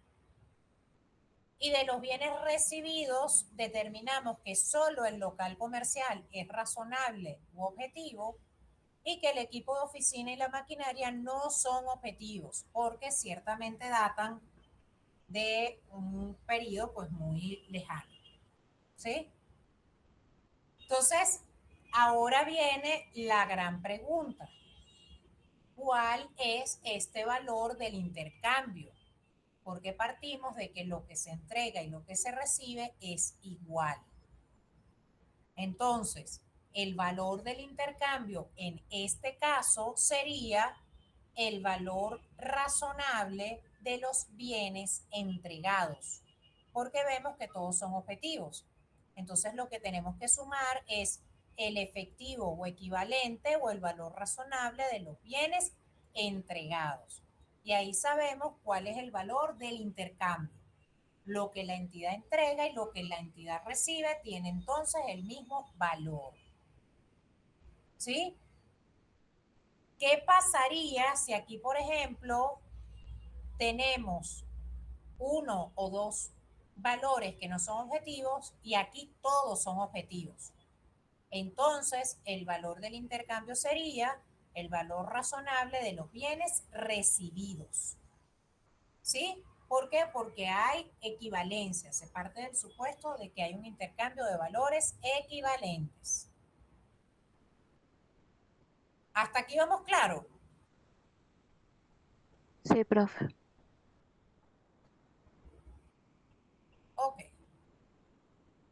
y de los bienes recibidos determinamos que solo el local comercial es razonable u objetivo y que el equipo de oficina y la maquinaria no son objetivos porque ciertamente datan de un periodo pues muy lejano, ¿sí? Entonces, ahora viene la gran pregunta. ¿Cuál es este valor del intercambio? Porque partimos de que lo que se entrega y lo que se recibe es igual. Entonces, el valor del intercambio en este caso sería el valor razonable de los bienes entregados, porque vemos que todos son objetivos. Entonces, lo que tenemos que sumar es el efectivo o equivalente o el valor razonable de los bienes entregados. Y ahí sabemos cuál es el valor del intercambio. Lo que la entidad entrega y lo que la entidad recibe tiene entonces el mismo valor. ¿Sí? ¿Qué pasaría si aquí, por ejemplo, tenemos uno o dos valores que no son objetivos y aquí todos son objetivos? Entonces, el valor del intercambio sería el valor razonable de los bienes recibidos. ¿Sí? ¿Por qué? Porque hay equivalencia. Se parte del supuesto de que hay un intercambio de valores equivalentes. ¿Hasta aquí vamos claro? Sí, profe. Ok.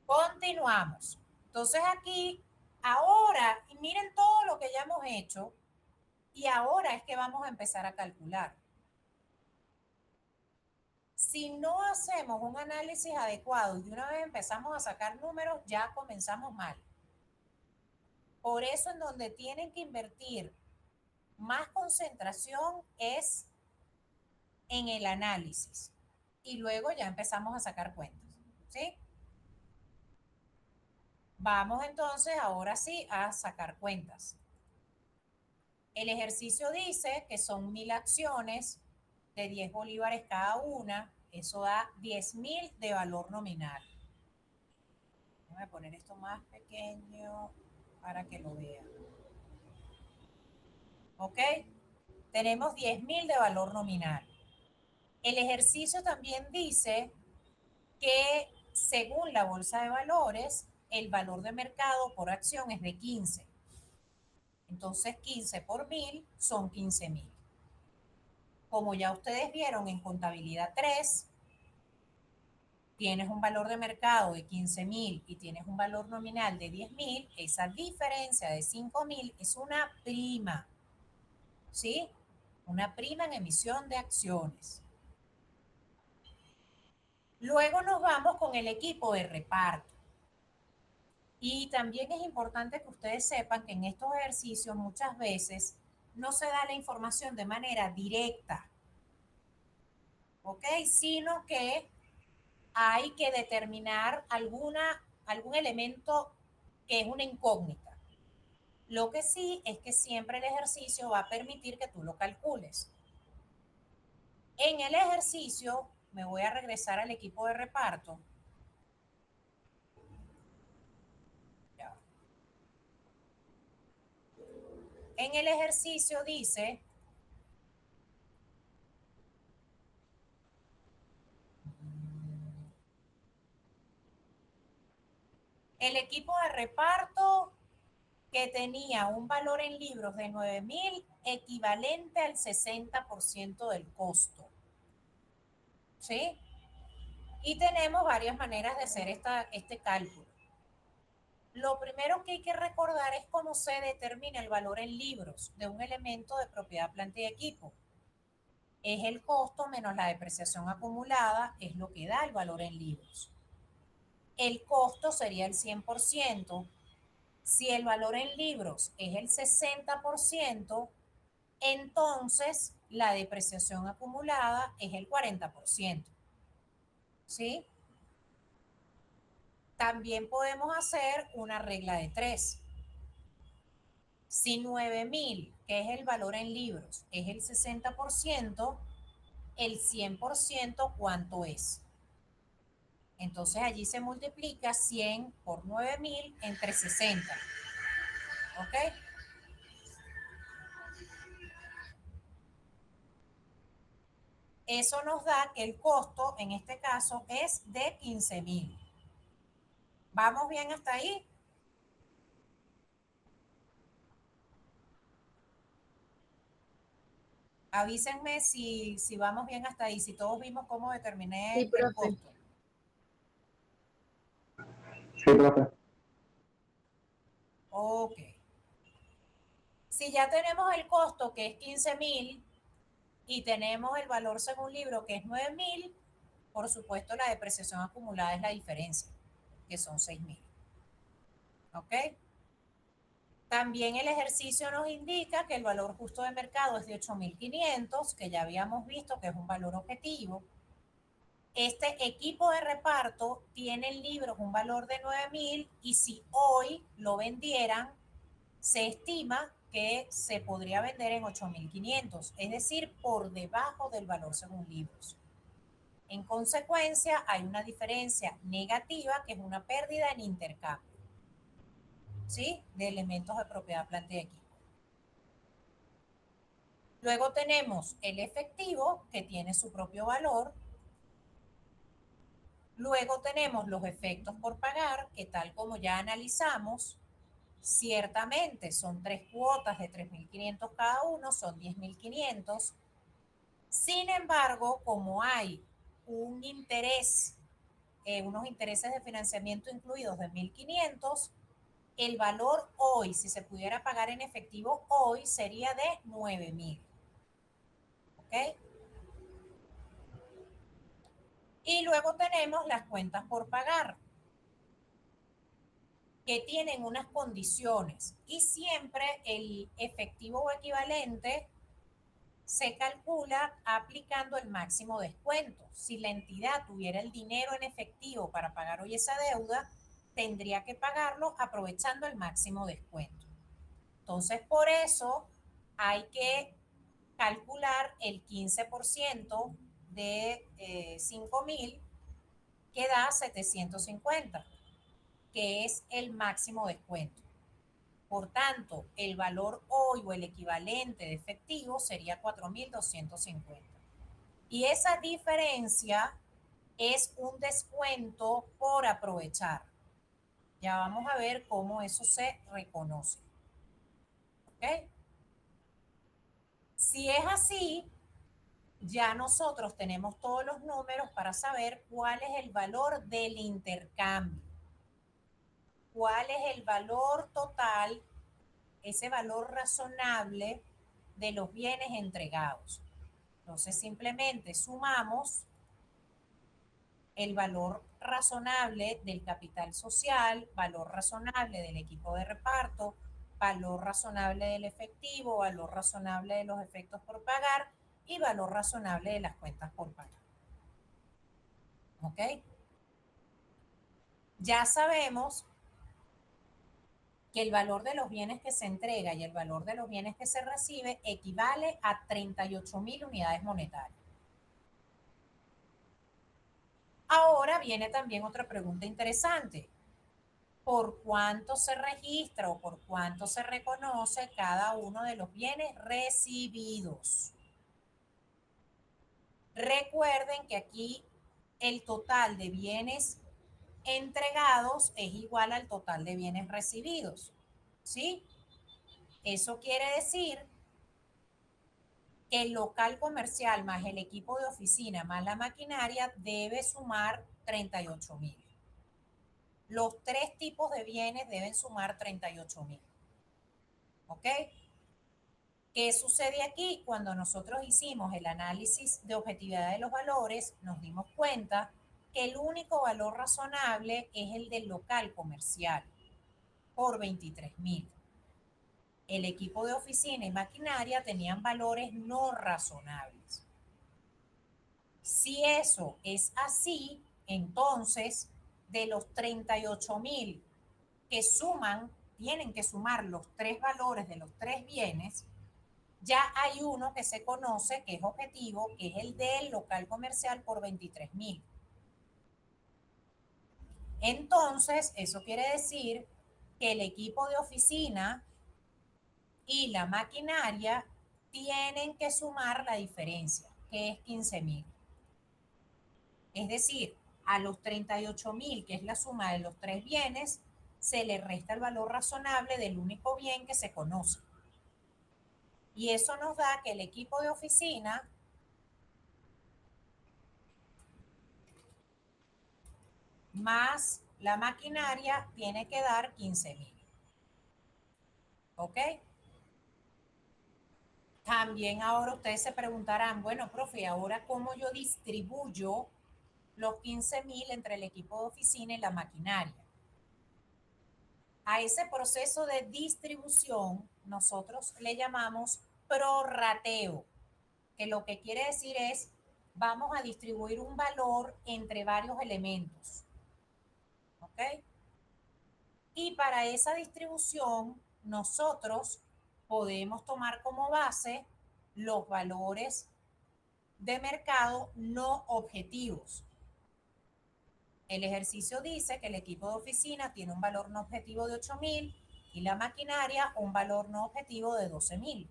Continuamos. Entonces aquí, ahora, y miren todo lo que ya hemos hecho, y ahora es que vamos a empezar a calcular. Si no hacemos un análisis adecuado y de una vez empezamos a sacar números, ya comenzamos mal. Por eso en donde tienen que invertir más concentración es en el análisis. Y luego ya empezamos a sacar cuentas. ¿Sí? Vamos entonces ahora sí a sacar cuentas. El ejercicio dice que son 1000 acciones de 10 bolívares cada una. Eso da 10.000 de valor nominal. Voy a poner esto más pequeño para que lo vean. ¿Ok? Tenemos 10.000 de valor nominal. El ejercicio también dice que según la bolsa de valores, el valor de mercado por acción es de 15. Entonces 15 por 1000 son 15.000. Como ya ustedes vieron en contabilidad 3, tienes un valor de mercado de 15.000 y tienes un valor nominal de 10.000, esa diferencia de 5.000 es una prima, ¿sí? Una prima en emisión de acciones. Luego nos vamos con el equipo de reparto. Y también es importante que ustedes sepan que en estos ejercicios muchas veces no se da la información de manera directa, ¿ok? Sino que hay que determinar algún elemento que es una incógnita. Lo que sí es que siempre el ejercicio va a permitir que tú lo calcules. En el ejercicio, me voy a regresar al equipo de reparto. En el ejercicio dice el equipo de reparto que tenía un valor en libros de 9.000 equivalente al 60% del costo. ¿Sí? Y tenemos varias maneras de hacer este cálculo. Lo primero que hay que recordar es cómo se determina el valor en libros de un elemento de propiedad, planta y equipo. Es el costo menos la depreciación acumulada, es lo que da el valor en libros. El costo sería el 100%. Si el valor en libros es el 60%, entonces la depreciación acumulada es el 40%. ¿Sí? También podemos hacer una regla de 3. Si 9.000, que es el valor en libros, es el 60%, el 100%, ¿cuánto es? Entonces allí se multiplica 100 por 9.000 entre 60. ¿Ok? Eso nos da que el costo, en este caso, es de 15.000. ¿Vamos bien hasta ahí? Avísenme si vamos bien hasta ahí, si todos vimos cómo determiné Sí, el profe. costo. Sí, profe. Ok. Si ya tenemos el costo, que es 15.000, y tenemos el valor según libro, que es 9.000, por supuesto la depreciación acumulada es la diferencia, que son 6.000. ¿Ok? También el ejercicio nos indica que el valor justo de mercado es de 8.500, que ya habíamos visto que es un valor objetivo. Este equipo de reparto tiene en libros un valor de 9.000 y si hoy lo vendieran, se estima que se podría vender en 8.500, es decir, por debajo del valor según libros. En consecuencia, hay una diferencia negativa que es una pérdida en intercambio, ¿sí? De elementos de propiedad, planta y equipo. Luego tenemos el efectivo, que tiene su propio valor. Luego tenemos los efectos por pagar, que tal como ya analizamos, ciertamente son 3 cuotas de 3.500 cada uno, son 10.500. Sin embargo, como hay un interés, unos intereses de financiamiento incluidos de 1.500, el valor hoy, si se pudiera pagar en efectivo hoy, sería de 9.000. ¿Ok? Y luego tenemos las cuentas por pagar, que tienen unas condiciones y siempre el efectivo o equivalente se calcula aplicando el máximo descuento. Si la entidad tuviera el dinero en efectivo para pagar hoy esa deuda, tendría que pagarlo aprovechando el máximo descuento. Entonces, por eso hay que calcular el 15% de 5.000, que da 750, que es el máximo descuento. Por tanto, el valor hoy o el equivalente de efectivo sería 4.250. Y esa diferencia es un descuento por aprovechar. Ya vamos a ver cómo eso se reconoce. ¿Ok? Si es así, ya nosotros tenemos todos los números para saber cuál es el valor del intercambio. ¿Cuál es el valor total, ese valor razonable de los bienes entregados? Entonces simplemente sumamos el valor razonable del capital social, valor razonable del equipo de reparto, valor razonable del efectivo, valor razonable de los efectos por pagar y valor razonable de las cuentas por pagar. ¿Ok? Ya sabemos que el valor de los bienes que se entrega y el valor de los bienes que se recibe equivale a 38.000 unidades monetarias. Ahora viene también otra pregunta interesante. ¿Por cuánto se registra o por cuánto se reconoce cada uno de los bienes recibidos? Recuerden que aquí el total de bienes entregados es igual al total de bienes recibidos, ¿sí? Eso quiere decir que el local comercial más el equipo de oficina más la maquinaria debe sumar 38.000. Los tres tipos de bienes deben sumar 38.000. ¿Ok? ¿Qué sucede aquí? Cuando nosotros hicimos el análisis de objetividad de los valores, nos dimos cuenta que el único valor razonable es el del local comercial, por 23.000. El equipo de oficina y maquinaria tenían valores no razonables. Si eso es así, entonces de los 38.000 que suman tienen que sumar los tres valores de los tres bienes, ya hay uno que se conoce que es objetivo, que es el del local comercial por 23.000. Entonces, eso quiere decir que el equipo de oficina y la maquinaria tienen que sumar la diferencia, que es 15.000. Es decir, a los 38.000, que es la suma de los tres bienes, se le resta el valor razonable del único bien que se conoce. Y eso nos da que el equipo de oficina más la maquinaria tiene que dar 15.000. ¿Ok? También ahora ustedes se preguntarán, bueno, profe, ¿ahora cómo yo distribuyo los 15.000 entre el equipo de oficina y la maquinaria? A ese proceso de distribución nosotros le llamamos prorrateo, que lo que quiere decir es vamos a distribuir un valor entre varios elementos. ¿Ok? Y para esa distribución nosotros podemos tomar como base los valores de mercado no objetivos. El ejercicio dice que el equipo de oficina tiene un valor no objetivo de 8.000 y la maquinaria un valor no objetivo de 12.000.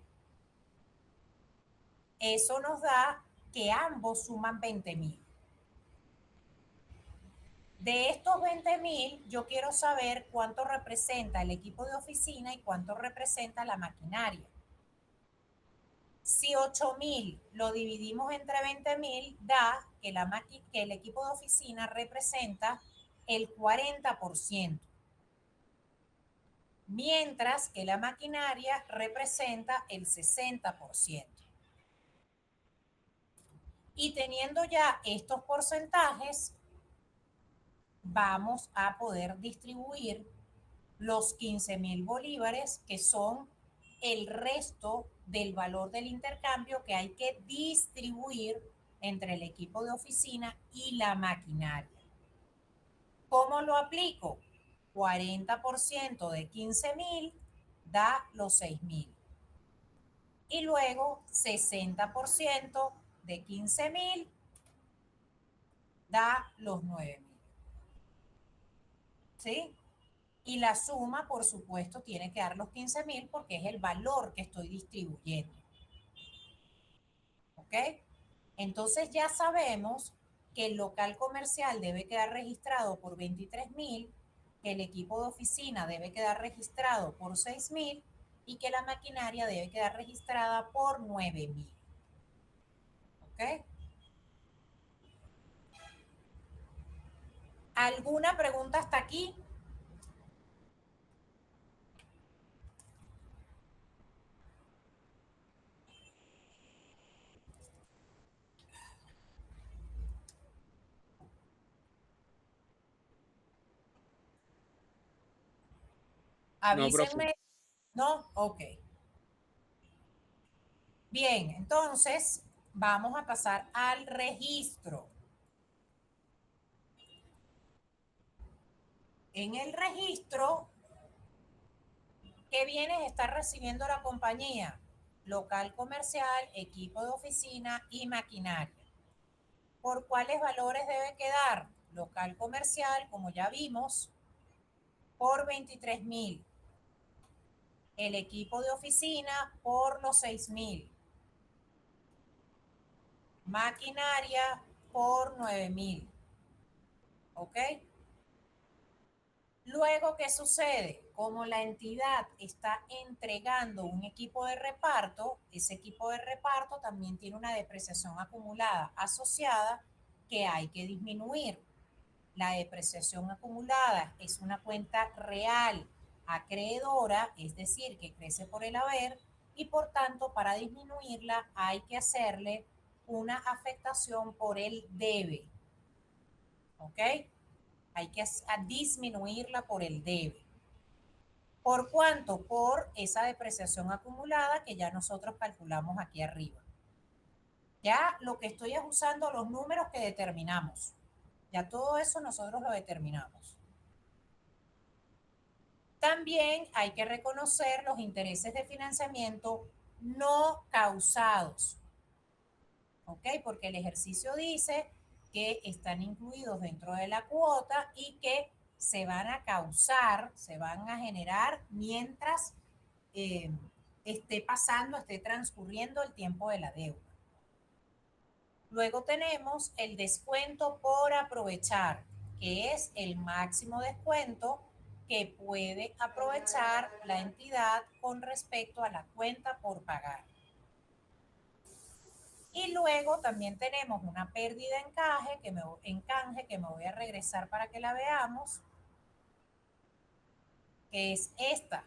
Eso nos da que ambos suman 20.000. De estos 20.000, yo quiero saber cuánto representa el equipo de oficina y cuánto representa la maquinaria. Si 8.000 lo dividimos entre 20.000, da que el equipo de oficina representa el 40%, mientras que la maquinaria representa el 60%. Y teniendo ya estos porcentajes, vamos a poder distribuir los 15.000 bolívares, que son el resto del valor del intercambio que hay que distribuir entre el equipo de oficina y la maquinaria. ¿Cómo lo aplico? 40% de 15.000 da los 6.000. Y luego 60% de 15.000 da los 9.000. ¿Sí? Y la suma, por supuesto, tiene que dar los 15.000 porque es el valor que estoy distribuyendo. ¿Ok? Entonces ya sabemos que el local comercial debe quedar registrado por 23.000, que el equipo de oficina debe quedar registrado por 6.000 y que la maquinaria debe quedar registrada por 9.000. ¿Ok? ¿Alguna pregunta hasta aquí? No, profe. Avísenme. ¿No? Ok. Bien, entonces vamos a pasar al registro. En el registro, ¿qué bienes está recibiendo la compañía? Local comercial, equipo de oficina y maquinaria. ¿Por cuáles valores debe quedar? Local comercial, como ya vimos, por 23.000. El equipo de oficina por los 6.000. Maquinaria por 9.000. ¿Ok? Luego, ¿qué sucede? Como la entidad está entregando un equipo de reparto, ese equipo de reparto también tiene una depreciación acumulada asociada que hay que disminuir. La depreciación acumulada es una cuenta real acreedora, es decir, que crece por el haber, y por tanto, para disminuirla hay que hacerle una afectación por el debe. ¿Ok? Hay que disminuirla por el debe. ¿Por cuánto? Por esa depreciación acumulada que ya nosotros calculamos aquí arriba. Ya lo que estoy es usando los números que determinamos. Ya todo eso nosotros lo determinamos. También hay que reconocer los intereses de financiamiento no causados, ¿ok? Porque el ejercicio dice que están incluidos dentro de la cuota y que se van a causar, se van a generar mientras esté transcurriendo el tiempo de la deuda. Luego tenemos el descuento por aprovechar, que es el máximo descuento que puede aprovechar la entidad con respecto a la cuenta por pagar. Y luego también tenemos una pérdida en canje que me voy a regresar para que la veamos, que es esta.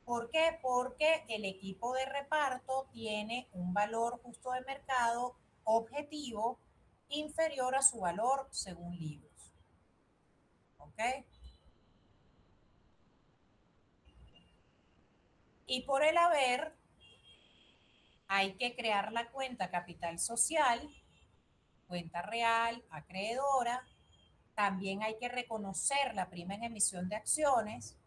¿Por qué? Porque el equipo de reparto tiene un valor justo de mercado objetivo inferior a su valor según libros. ¿Ok? Y por el haber, hay que crear la cuenta capital social, cuenta real, acreedora. También hay que reconocer la prima en emisión de acciones.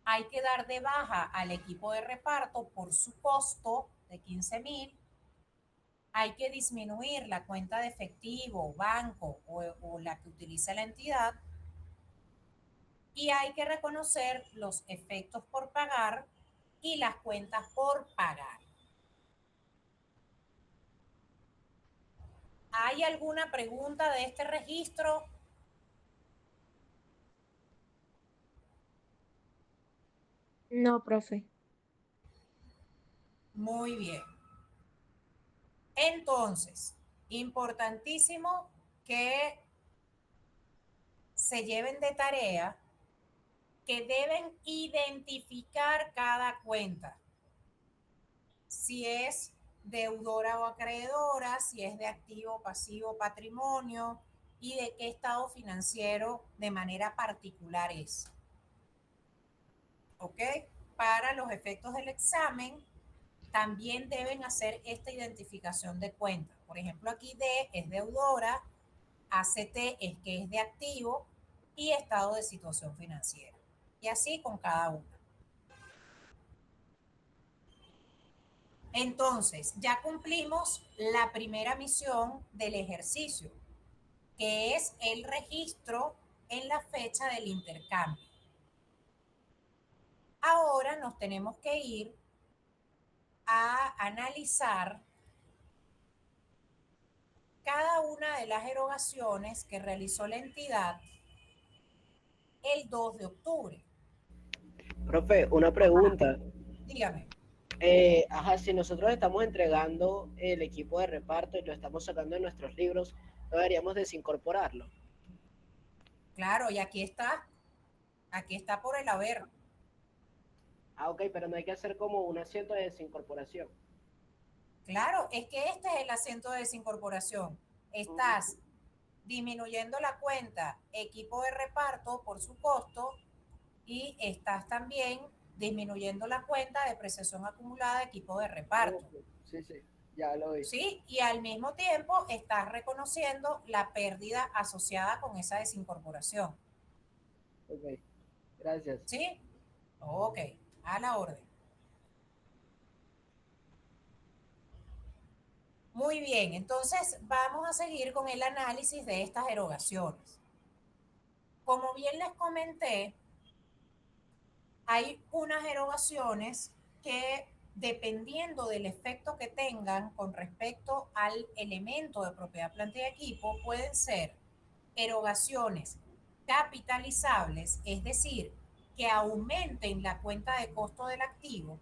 Hay que dar de baja al equipo de reparto por su costo de 15,000. Hay que disminuir la cuenta de efectivo, banco o la que utiliza la entidad. Y hay que reconocer los efectos por pagar y las cuentas por pagar. ¿Hay alguna pregunta de este registro? No, profe. Muy bien. Entonces, importantísimo que se lleven de tarea que deben identificar cada cuenta. Si es deudora o acreedora, si es de activo, pasivo, patrimonio y de qué estado financiero de manera particular es. ¿Ok? Para los efectos del examen, también deben hacer esta identificación de cuenta. Por ejemplo, aquí D es deudora, ACT es que es de activo y estado de situación financiera. Y así con cada una. Entonces, ya cumplimos la primera misión del ejercicio, que es el registro en la fecha del intercambio. Ahora nos tenemos que ir a analizar cada una de las erogaciones que realizó la entidad el 2 de octubre. Profe, una pregunta. Dígame. Si nosotros estamos entregando el equipo de reparto y lo estamos sacando de nuestros libros, ¿no deberíamos desincorporarlo? Claro, y aquí está por el haber. Ok, pero no hay que hacer como un asiento de desincorporación. Claro, es que este es el asiento de desincorporación. Estás disminuyendo la cuenta equipo de reparto por su costo y estás también disminuyendo la cuenta de depreciación acumulada de equipo de reparto. Sí, ya lo vi. Sí, y al mismo tiempo estás reconociendo la pérdida asociada con esa desincorporación. Ok, gracias. ¿Sí? Ok, a la orden. Muy bien, entonces vamos a seguir con el análisis de estas erogaciones. Como bien les comenté, hay unas erogaciones que dependiendo del efecto que tengan con respecto al elemento de propiedad, planta y equipo, pueden ser erogaciones capitalizables, es decir, que aumenten la cuenta de costo del activo,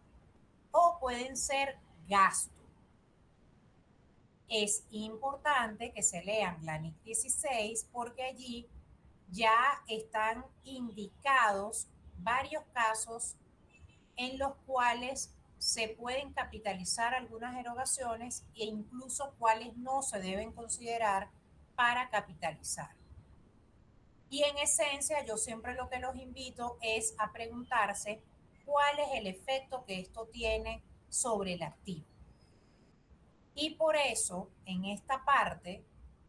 o pueden ser gastos. Es importante que se lean la NIC 16 porque allí ya están indicados varios casos en los cuales se pueden capitalizar algunas erogaciones e incluso cuáles no se deben considerar para capitalizar. Y en esencia, yo siempre lo que los invito es a preguntarse cuál es el efecto que esto tiene sobre el activo. Y por eso, en esta parte,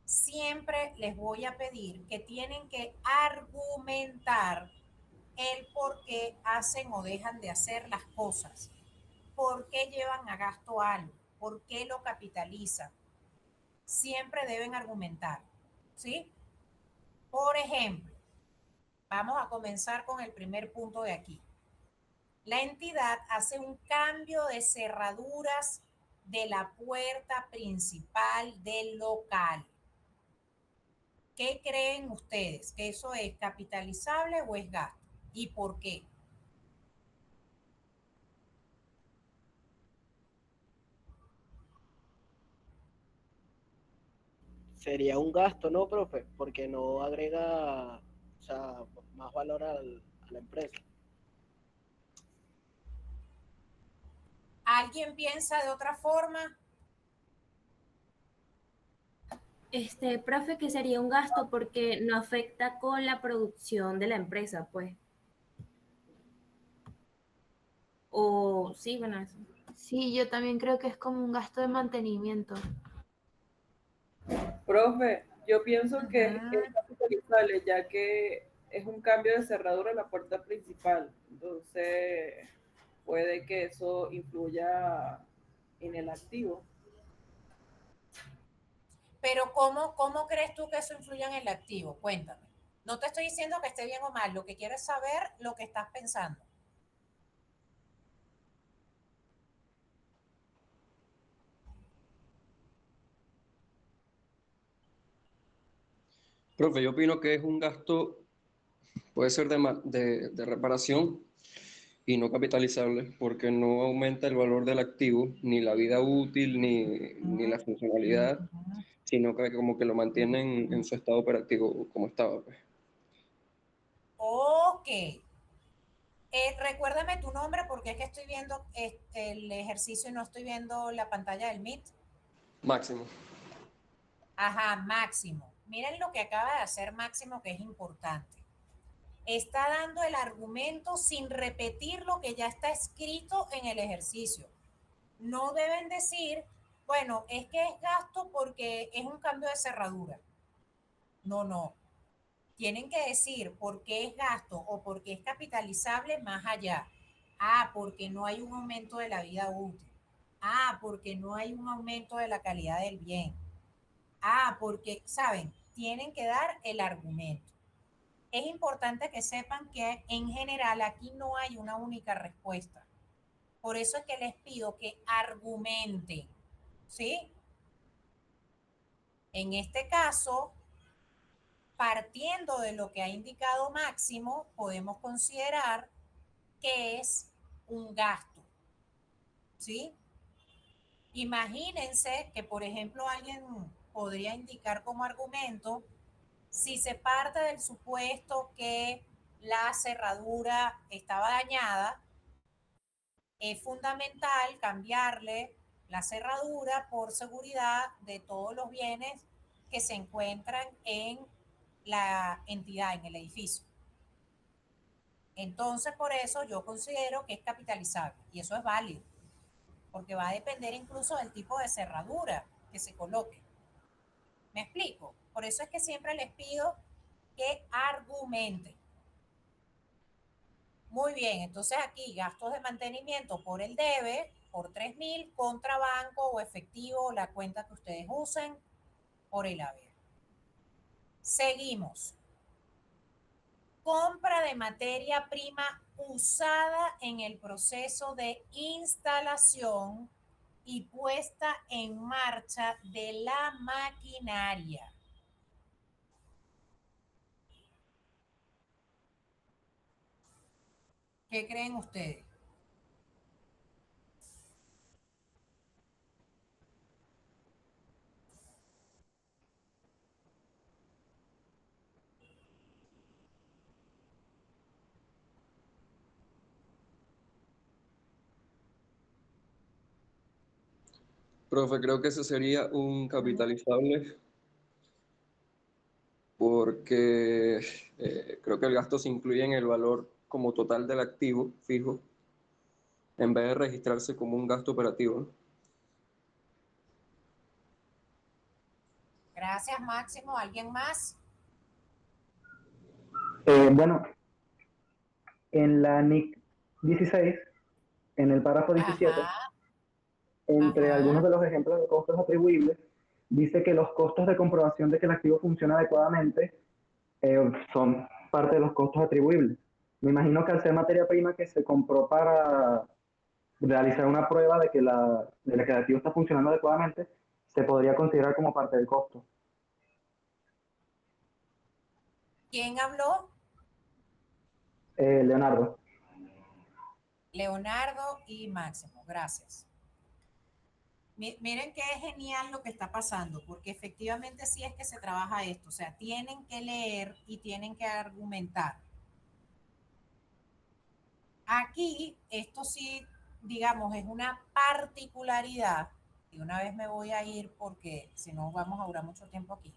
siempre les voy a pedir que tienen que argumentar el por qué hacen o dejan de hacer las cosas, por qué llevan a gasto algo, por qué lo capitalizan. Siempre deben argumentar, ¿sí? Por ejemplo, vamos a comenzar con el primer punto de aquí. La entidad hace un cambio de cerraduras de la puerta principal del local. ¿Qué creen ustedes? ¿Que eso es capitalizable o es gasto? ¿Y por qué? Sería un gasto, ¿no, profe? Porque no agrega, o sea, más valor a la empresa. ¿Alguien piensa de otra forma? Profe, que sería un gasto porque no afecta con la producción de la empresa, pues. O sí, bueno, eso. Sí, yo también creo que es como un gasto de mantenimiento. Profe, yo pienso que es Ujú. capitalizable, ya que es un cambio de cerradura en la puerta principal. Entonces, puede que eso influya en el activo. Pero ¿cómo crees tú que eso influye en el activo? Cuéntame. No te estoy diciendo que esté bien o mal, lo que quiero es saber lo que estás pensando. Profe, yo opino que es un gasto, puede ser de reparación y no capitalizable, porque no aumenta el valor del activo, ni la vida útil, ni la funcionalidad, sino que como que lo mantienen en su estado operativo como estaba, pues. Ok. Recuérdame tu nombre porque es que estoy viendo el ejercicio y no estoy viendo la pantalla del Meet. Máximo. Ajá, Máximo. Miren lo que acaba de hacer Máximo, que es importante. Está dando el argumento sin repetir lo que ya está escrito en el ejercicio. No deben decir, bueno, es que es gasto porque es un cambio de cerradura. No, no. Tienen que decir por qué es gasto o por qué es capitalizable más allá. Ah, porque no hay un aumento de la vida útil. Ah, porque no hay un aumento de la calidad del bien. Ah, porque, ¿saben? Tienen que dar el argumento. Es importante que sepan que en general aquí no hay una única respuesta. Por eso es que les pido que argumenten, ¿sí? En este caso, partiendo de lo que ha indicado Máximo, podemos considerar que es un gasto, ¿sí? Imagínense que, por ejemplo, alguien podría indicar como argumento, si se parte del supuesto que la cerradura estaba dañada, es fundamental cambiarle la cerradura por seguridad de todos los bienes que se encuentran en la entidad, en el edificio. Entonces, por eso yo considero que es capitalizable y eso es válido, porque va a depender incluso del tipo de cerradura que se coloque. ¿Me explico? Por eso es que siempre les pido que argumenten. Muy bien, entonces aquí gastos de mantenimiento por el debe, por 3.000, contra banco o efectivo, la cuenta que ustedes usen, por el haber. Seguimos. Compra de materia prima usada en el proceso de instalación y puesta en marcha de la maquinaria. ¿Qué creen ustedes? Profe, creo que ese sería un capitalizable porque creo que el gasto se incluye en el valor como total del activo fijo, en vez de registrarse como un gasto operativo, ¿no? Gracias, Máximo. ¿Alguien más? Bueno, En la NIC 16, en el párrafo 17, Ajá, entre algunos ajá. de los ejemplos de costos atribuibles, dice que los costos de comprobación de que el activo funciona adecuadamente son parte de los costos atribuibles. Me imagino que al ser materia prima que se compró para realizar una prueba de que el activo está funcionando adecuadamente, se podría considerar como parte del costo. ¿Quién habló? Leonardo. Leonardo y Máximo, gracias. Miren qué genial lo que está pasando, porque efectivamente sí es que se trabaja esto, o sea, tienen que leer y tienen que argumentar. Aquí, esto sí, digamos, es una particularidad, y una vez me voy a ir porque si no vamos a durar mucho tiempo aquí,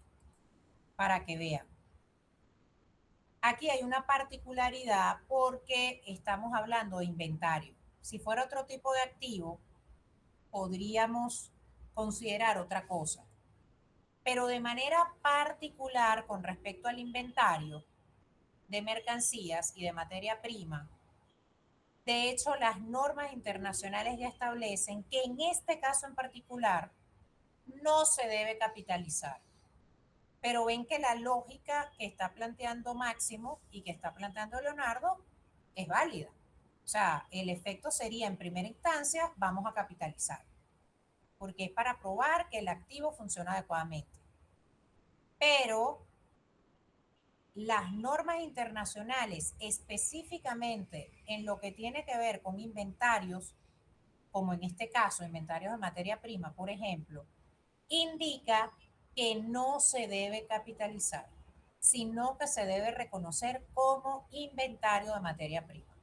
para que vean. Aquí hay una particularidad porque estamos hablando de inventario. Si fuera otro tipo de activo, podríamos considerar otra cosa. Pero de manera particular con respecto al inventario de mercancías y de materia prima, de hecho, las normas internacionales ya establecen que en este caso en particular no se debe capitalizar. Pero ven que la lógica que está planteando Máximo y que está planteando Leonardo es válida. O sea, el efecto sería en primera instancia, vamos a capitalizar, porque es para probar que el activo funciona adecuadamente. Pero las normas internacionales, específicamente en lo que tiene que ver con inventarios, como en este caso, inventarios de materia prima, por ejemplo, indica que no se debe capitalizar, sino que se debe reconocer como inventario de materia prima.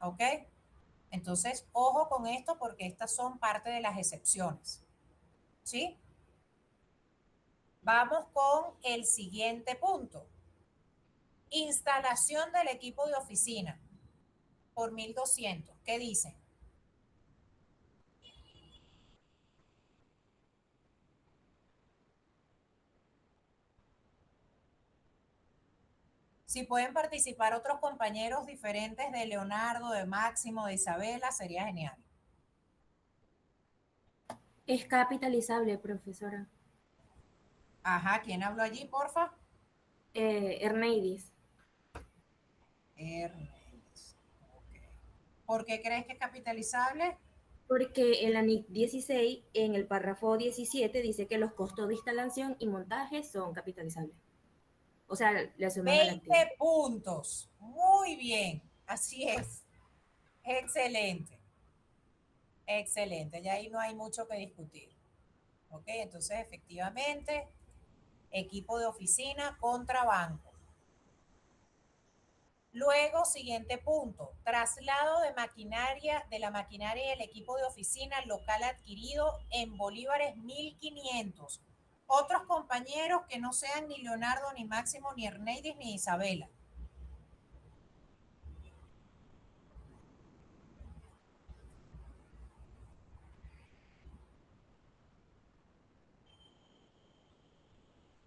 ¿Ok? Entonces, ojo con esto porque estas son parte de las excepciones. ¿Sí? Vamos con el siguiente punto. Instalación del equipo de oficina por 1.200. ¿Qué dicen? Si pueden participar otros compañeros diferentes de Leonardo, de Máximo, de Isabela, sería genial. Es capitalizable, profesora. Ajá, ¿quién habló allí, porfa? Herneidis. Hernández. Okay. ¿Por qué crees que es capitalizable? Porque en la NIC 16, en el párrafo 17, dice que los costos de instalación y montaje son capitalizables. O sea, le suman al 20 activo. puntos. Muy bien. Así es. Excelente. Excelente. Ya ahí no hay mucho que discutir. Ok, entonces efectivamente, equipo de oficina contra banco. Luego, siguiente punto, traslado de maquinaria, de la maquinaria y el equipo de oficina local adquirido en bolívares 1.500. Otros compañeros que no sean ni Leonardo, ni Máximo, ni Herneidis, ni Isabela.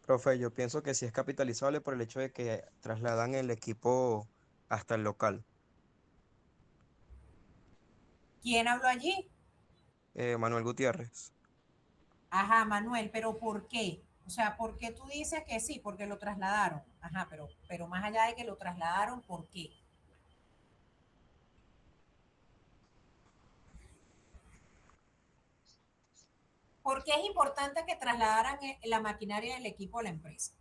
Profe, yo pienso que sí es capitalizable por el hecho de que trasladan el equipo hasta el local. ¿Quién habló allí? Manuel Gutiérrez. Ajá, Manuel, pero ¿por qué? O sea, ¿por qué tú dices que sí? Porque lo trasladaron. Ajá, pero más allá de que lo trasladaron, ¿por qué? ¿Por qué es importante que trasladaran la maquinaria del equipo a la empresa?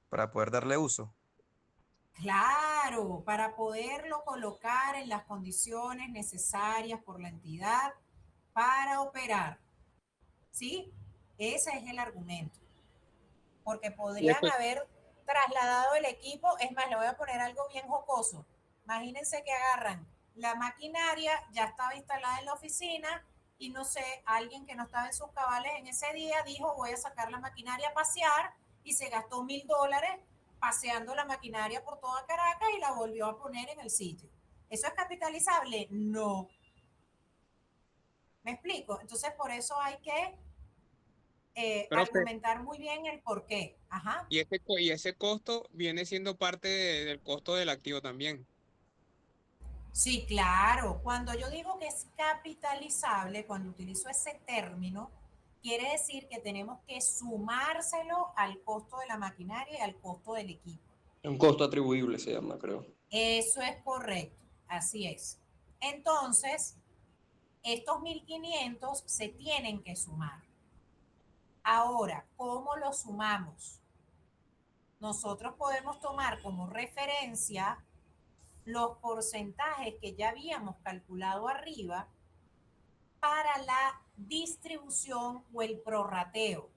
Para poder darle uso. Claro, para poderlo colocar en las condiciones necesarias por la entidad para operar. ¿Sí? Ese es el argumento. Porque Y podrían esto, haber trasladado el equipo. Es más, le voy a poner algo bien jocoso. Imagínense que agarran la maquinaria, ya estaba instalada en la oficina y no sé, alguien que no estaba en sus cabales en ese día dijo voy a sacar la maquinaria a pasear y se gastó $1.000 paseando la maquinaria por toda Caracas y la volvió a poner en el sitio. ¿Eso es capitalizable? No. ¿Me explico? Entonces por eso hay que Profe, argumentar muy bien el por qué. Ajá. y ese costo viene siendo parte del costo del activo también. Sí, claro. Cuando yo digo que es capitalizable, cuando utilizo ese término, quiere decir que tenemos que sumárselo al costo de la maquinaria y al costo del equipo. Un costo atribuible se llama, creo. Eso es correcto, así es. Entonces, estos 1.500 se tienen que sumar. Ahora, ¿cómo lo sumamos? Nosotros podemos tomar como referencia los porcentajes que ya habíamos calculado arriba para la distribución o el prorrateo.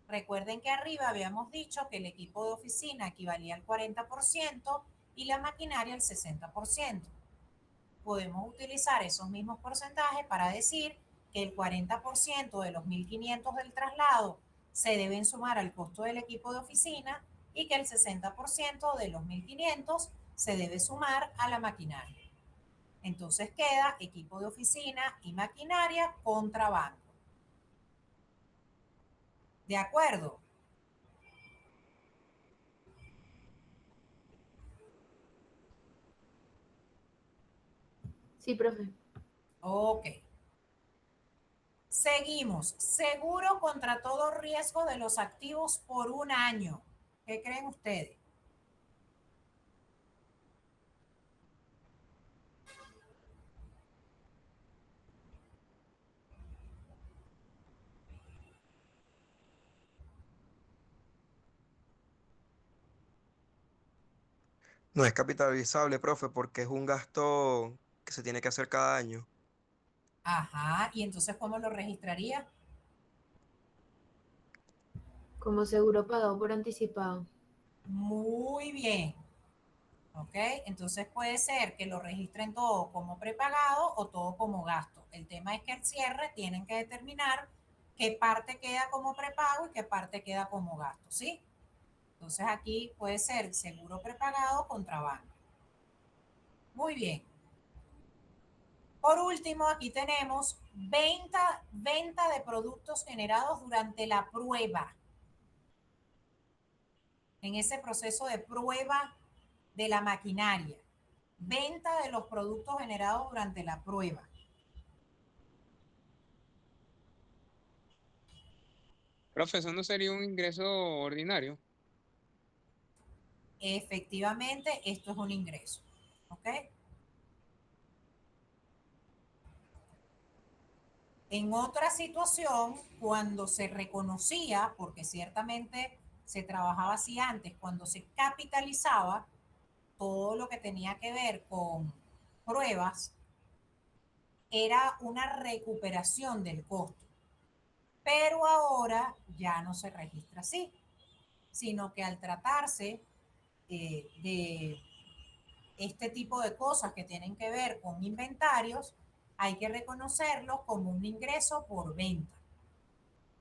Recuerden que arriba habíamos dicho que el equipo de oficina equivalía al 40% y la maquinaria al 60%. Podemos utilizar esos mismos porcentajes para decir que el 40% de los 1.500 del traslado se deben sumar al costo del equipo de oficina y que el 60% de los 1.500 se debe sumar a la maquinaria. Entonces queda equipo de oficina y maquinaria contra banco. ¿De acuerdo? Sí, profe. Ok. Seguimos. Seguro contra todo riesgo de los activos por un año. ¿Qué creen ustedes? No es capitalizable, profe, porque es un gasto que se tiene que hacer cada año. Ajá. ¿Y entonces cómo lo registraría? Como seguro pagado por anticipado. Muy bien. ¿Ok? Entonces puede ser que lo registren todo como prepagado o todo como gasto. El tema es que al cierre tienen que determinar qué parte queda como prepago y qué parte queda como gasto, ¿sí? Entonces aquí puede ser seguro prepagado contra banco. Muy bien. Por último, aquí tenemos venta de productos generados durante la prueba. En ese proceso de prueba de la maquinaria. Venta de los productos generados durante la prueba. Profe, ¿eso no sería un ingreso ordinario? Efectivamente, esto es un ingreso. ¿Ok? En otra situación, cuando se reconocía, porque ciertamente se trabajaba así antes, cuando se capitalizaba todo lo que tenía que ver con pruebas, era una recuperación del costo. Pero ahora ya no se registra así, sino que al tratarse de este tipo de cosas que tienen que ver con inventarios, hay que reconocerlo como un ingreso por venta.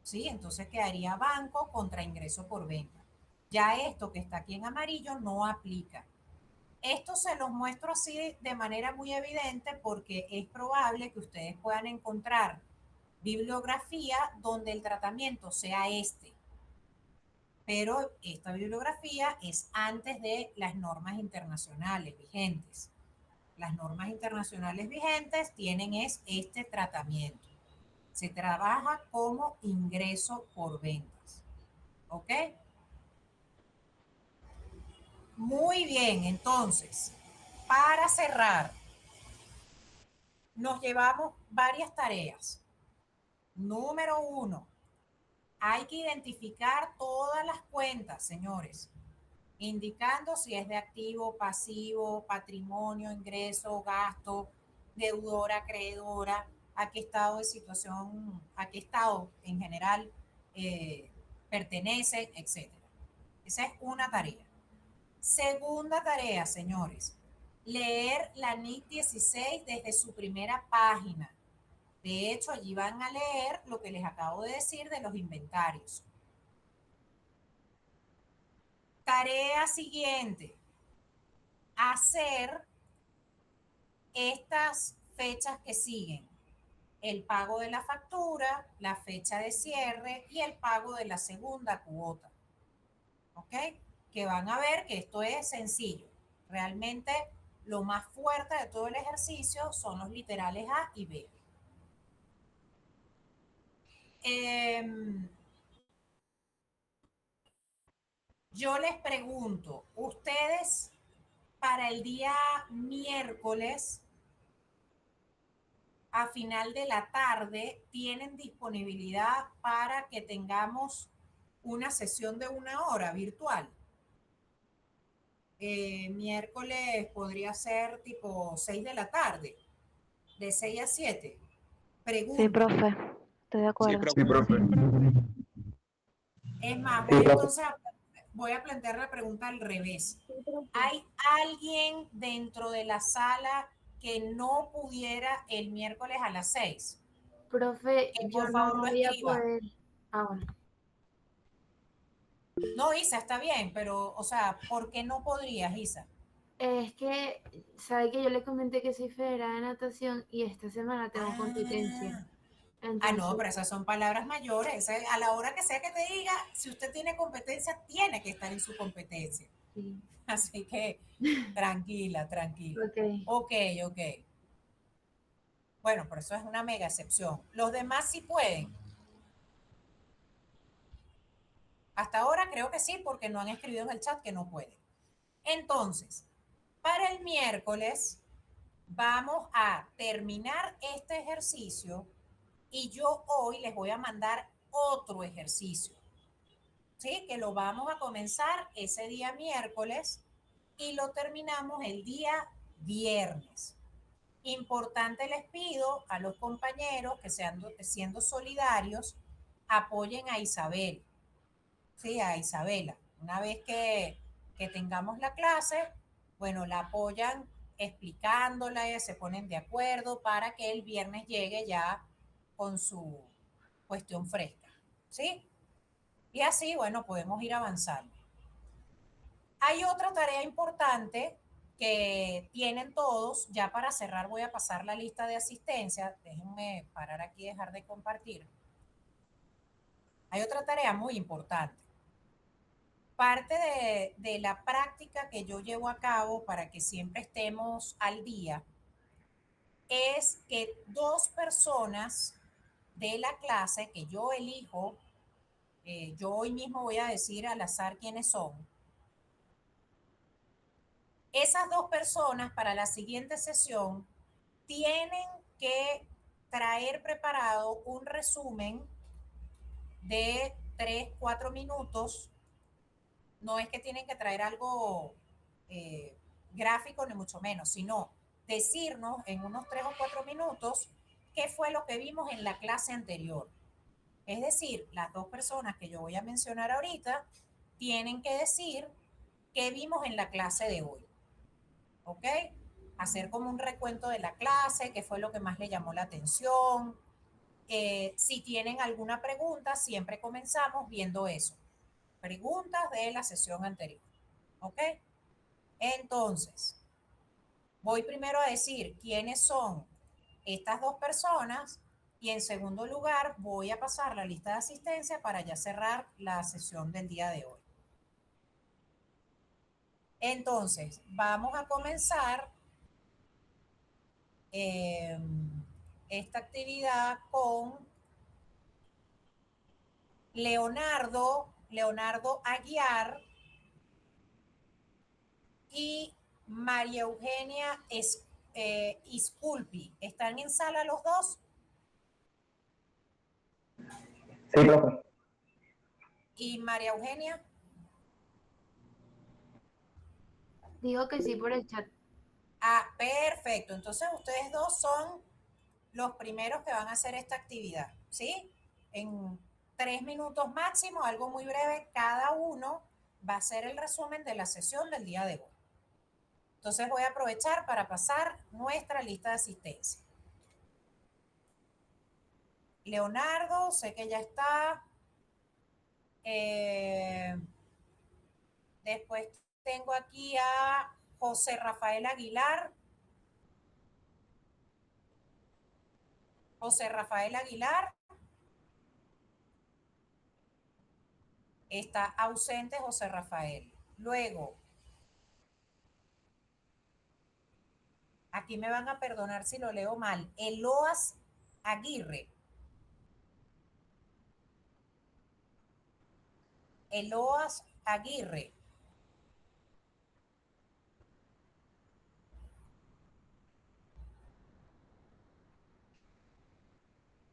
¿Sí? Entonces quedaría banco contra ingreso por venta. Ya esto que está aquí en amarillo no aplica. Esto se los muestro así de manera muy evidente porque es probable que ustedes puedan encontrar bibliografía donde el tratamiento sea este. Pero esta bibliografía es antes de las normas internacionales vigentes. Las normas internacionales vigentes tienen este tratamiento. Se trabaja como ingreso por ventas. ¿Ok? Muy bien, entonces, para cerrar, nos llevamos varias tareas. Número 1, hay que identificar todas las cuentas, señores, indicando si es de activo, pasivo, patrimonio, ingreso, gasto, deudora, acreedora, a qué estado de situación, a qué estado en general pertenece, etc. Esa es una tarea. Segunda tarea, señores, leer la NIC 16 desde su primera página. De hecho, allí van a leer lo que les acabo de decir de los inventarios. Tarea siguiente, hacer estas fechas que siguen. el pago de la factura, la fecha de cierre y el pago de la segunda cuota. ¿Ok? Que van a ver que esto es sencillo. Realmente lo más fuerte de todo el ejercicio son los literales A y B. Yo les pregunto, ustedes para el día miércoles a final de la tarde tienen disponibilidad para que tengamos una sesión de 1 hora virtual. Miércoles podría ser tipo 6 de la tarde, de 6 a 7. Pregunto. Sí, profe, estoy de acuerdo. Sí, profe. Es más, Sí, profe. voy a plantear la pregunta al revés. ¿Hay alguien dentro de la sala que no pudiera el miércoles a las 6? Profe, Que yo por no favor lo voy a escriba. poder. Ah, bueno. No, Isa, está bien, pero, o sea, ¿por qué no podrías, Isa? Es que, sabe que yo le comenté que soy federada de natación y esta semana tengo competencia. No, Entonces, pero esas son palabras mayores. A la hora que sea que te diga, si usted tiene competencia, tiene que estar en su competencia. sí. Así que, tranquila, tranquila. Ok. Ok. Bueno, pero eso es una mega excepción. Los demás sí pueden. Hasta ahora creo que sí, porque no han escrito en el chat que no pueden. Entonces, para el miércoles vamos a terminar este ejercicio y yo hoy les voy a mandar otro ejercicio, ¿sí? Que lo vamos a comenzar ese día miércoles y lo terminamos el día viernes. Importante, les pido a los compañeros que siendo solidarios, apoyen a Isabel, ¿sí? A Isabela. Una vez que tengamos la clase, bueno, la apoyan explicándola, se ponen de acuerdo para que el viernes llegue ya con su cuestión fresca, ¿sí? Y así, bueno, podemos ir avanzando. Hay otra tarea importante que tienen todos. Ya para cerrar voy a pasar la lista de asistencia. Déjenme parar aquí y dejar de compartir. Hay otra tarea muy importante. Parte de la práctica que yo llevo a cabo para que siempre estemos al día es que 2 personas de la clase que yo elijo, yo hoy mismo voy a decir al azar quiénes son, esas 2 personas para la siguiente sesión tienen que traer preparado un resumen de 3, 4 minutos. No es que tienen que traer algo gráfico ni mucho menos, sino decirnos en unos 3 o 4 minutos qué fue lo que vimos en la clase anterior. Es decir, las 2 personas que yo voy a mencionar ahorita tienen que decir qué vimos en la clase de hoy. ¿Ok? Hacer como un recuento de la clase, qué fue lo que más le llamó la atención. Si tienen alguna pregunta, siempre comenzamos viendo eso. Preguntas de la sesión anterior. ¿Ok? Entonces, voy primero a decir quiénes son estas 2 personas y en segundo lugar voy a pasar la lista de asistencia para ya cerrar la sesión del día de hoy. Entonces, vamos a comenzar esta actividad con Leonardo Aguiar y María Eugenia Isculpi. ¿Están en sala los dos? Sí, profe. ¿Y María Eugenia? Digo que sí por el chat. Ah, perfecto. Entonces ustedes dos son los primeros que van a hacer esta actividad, ¿sí? En 3 minutos máximo, algo muy breve, cada uno va a hacer el resumen de la sesión del día de hoy. Entonces voy a aprovechar para pasar nuestra lista de asistencia. Leonardo, sé que ya está. Después tengo aquí a José Rafael Aguilar. José Rafael Aguilar. Está ausente José Rafael. Luego, aquí me van a perdonar si lo leo mal. Eloas Aguirre. Eloas Aguirre.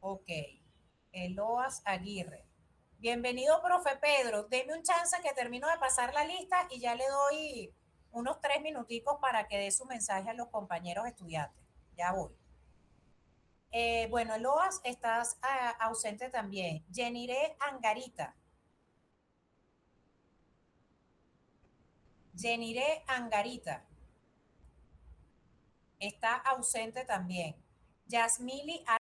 Ok. Eloas Aguirre. Bienvenido, profe Pedro. Deme un chance que termino de pasar la lista y ya le doy unos 3 minuticos para que dé su mensaje a los compañeros estudiantes. Ya voy. Bueno, Eloas, estás ausente también. Yeniré Angarita. Yeniré Angarita. Está ausente también. Yasmili